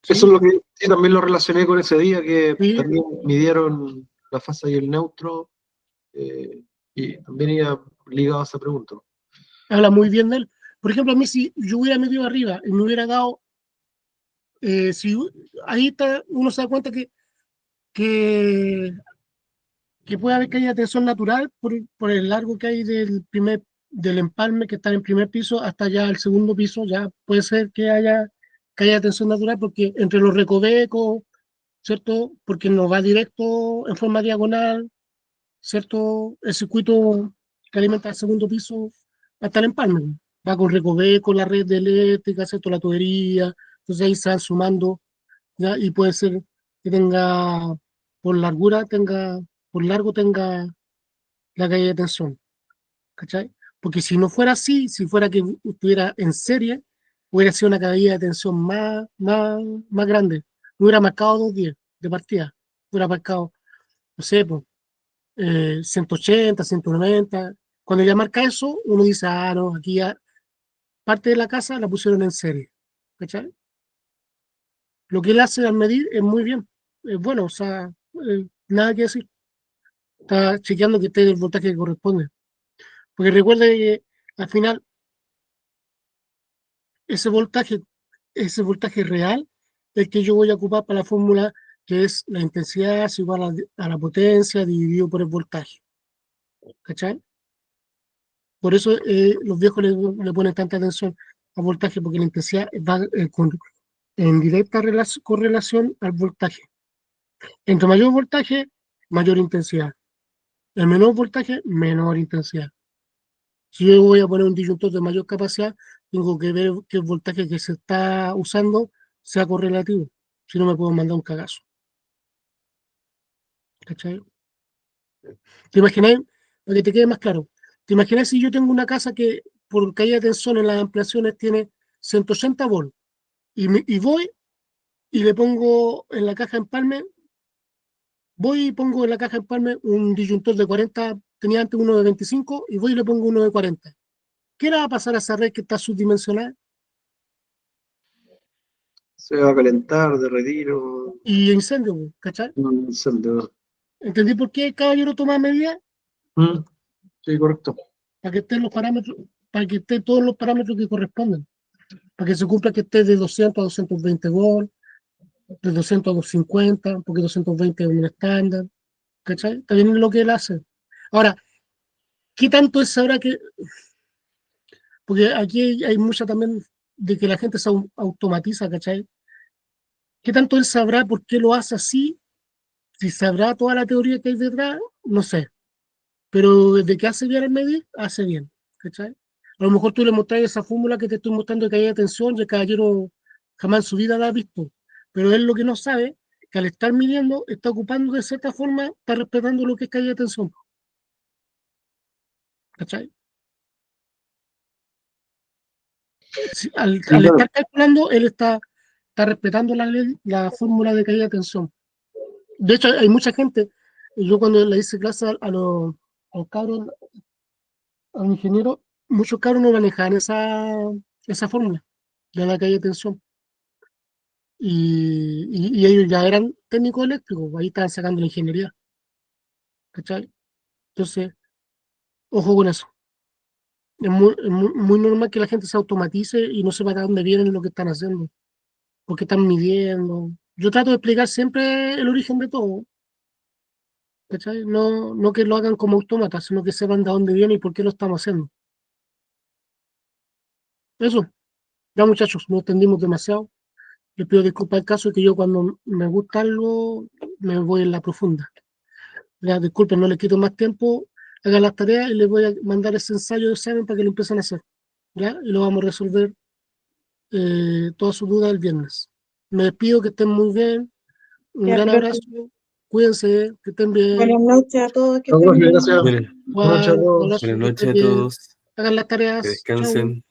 Sí, Eso es lo que yo también lo relacioné con ese día que Sí. también midieron la fase y el neutro, y también iba ligado a esa pregunta. habla muy bien de él. Por ejemplo, a mí si yo hubiera metido arriba y me hubiera dado, ahí está, uno se da cuenta que, que puede haber caída de tensión natural por el largo que hay del empalme que está en el primer piso hasta ya el segundo piso, ya puede ser que haya caída de tensión natural porque entre los recovecos, ¿cierto? Porque no va directo en forma diagonal, ¿cierto? El circuito que alimenta el segundo piso hasta el empalme. Va con recoveco, la red de eléctrica, ¿cierto? La tubería, entonces ahí se van sumando, ¿ya? Y puede ser que tenga, por largura, por largo tenga la caída de tensión, ¿cachai? Porque si no fuera así, si fuera que estuviera en serie, hubiera sido una caída de tensión más grande. No hubiera marcado 210 de partida, hubiera marcado, no sé, pues, 180, 190. Cuando ya marca eso, uno dice, ah, no, aquí ya parte de la casa la pusieron en serie, ¿cachai? Lo que él hace al medir es muy bien, es bueno, o sea, nada que decir. Está chequeando que esté el voltaje que corresponde. Porque recuerde que al final ese voltaje, ese voltaje real es el que yo voy a ocupar para la fórmula que es la intensidad es igual a la potencia dividido por el voltaje. ¿Cachai? Por eso los viejos le ponen tanta atención al voltaje, porque la intensidad va en directa correlación al voltaje. Entre mayor voltaje, mayor intensidad. El menor voltaje, menor intensidad. Si yo voy a poner un disyuntor de mayor capacidad, tengo que ver que el voltaje que se está usando sea correlativo. Si no, me puedo mandar un cagazo. ¿Cachai? ¿Te imagináis? Para que te quede más claro. ¿Te imaginas si yo tengo una casa que por caída de tensión en las ampliaciones tiene 180 volts y voy y le pongo en la caja de empalme, voy y pongo en la caja de empalme un disyuntor de 40, tenía antes uno de 25 y voy y le pongo uno de 40? ¿Qué le va a pasar a esa red que está subdimensionada? Se va a calentar, derretir o Y incendio, ¿cachai? un incendio. ¿Entendí por qué el caballero toma medidas? Sí, correcto. Para que estén los parámetros, para que estén todos los parámetros que corresponden. Para que se cumpla que esté de 200 a 220 volts, de 200 a 250, porque 220 es un estándar, ¿cachai? También es lo que él hace. Ahora, ¿qué tanto es ahora que...? Porque aquí hay mucha también de que la gente se automatiza, ¿cachai? ¿Qué tanto él sabrá por qué lo hace así? Si sabrá toda la teoría que hay detrás, no sé. Pero desde que hace bien el medir, hace bien, ¿cachai? A lo mejor tú le mostrás esa fórmula que te estoy mostrando de caída de tensión y el caballero jamás en su vida la ha visto. Pero él lo que no sabe, que al estar midiendo, está ocupando de cierta forma, está respetando lo que es caída de tensión, ¿cachai? Al estar calculando, él está respetando la fórmula de caída de tensión. De hecho, hay mucha gente, y yo cuando le hice clase a los cabros, a los ingenieros, muchos cabros no manejaban esa fórmula de la caída de tensión. Y ellos ya eran técnicos eléctricos, ahí estaban sacando la ingeniería, ¿cachai? Entonces, ojo con eso. Es muy normal que la gente se automatice y no sepa de dónde vienen lo que están haciendo, porque están midiendo. Yo trato de explicar siempre el origen de todo, ¿cachai? No que lo hagan como autómatas, sino que sepan de dónde viene y por qué lo estamos haciendo. Eso, ya muchachos, nos extendimos demasiado. Les pido disculpas al caso que yo cuando me gusta algo me voy en la profunda. Ya, disculpen, no les quito más tiempo, hagan las tareas y les voy a mandar ese ensayo de examen para que lo empiecen a hacer. ¿Ya? Y lo vamos a resolver todas sus dudas el viernes. Me despido, que estén muy bien. Un Ya, gran profe. abrazo. Cuídense, que estén bien. Buenas noches a todos, que No, estén bien. gracias. Buenas Buenas noches a todos. Abrazo, Buenas que noches estén a bien. todos. Hagan las tareas. Que Chau. descansen.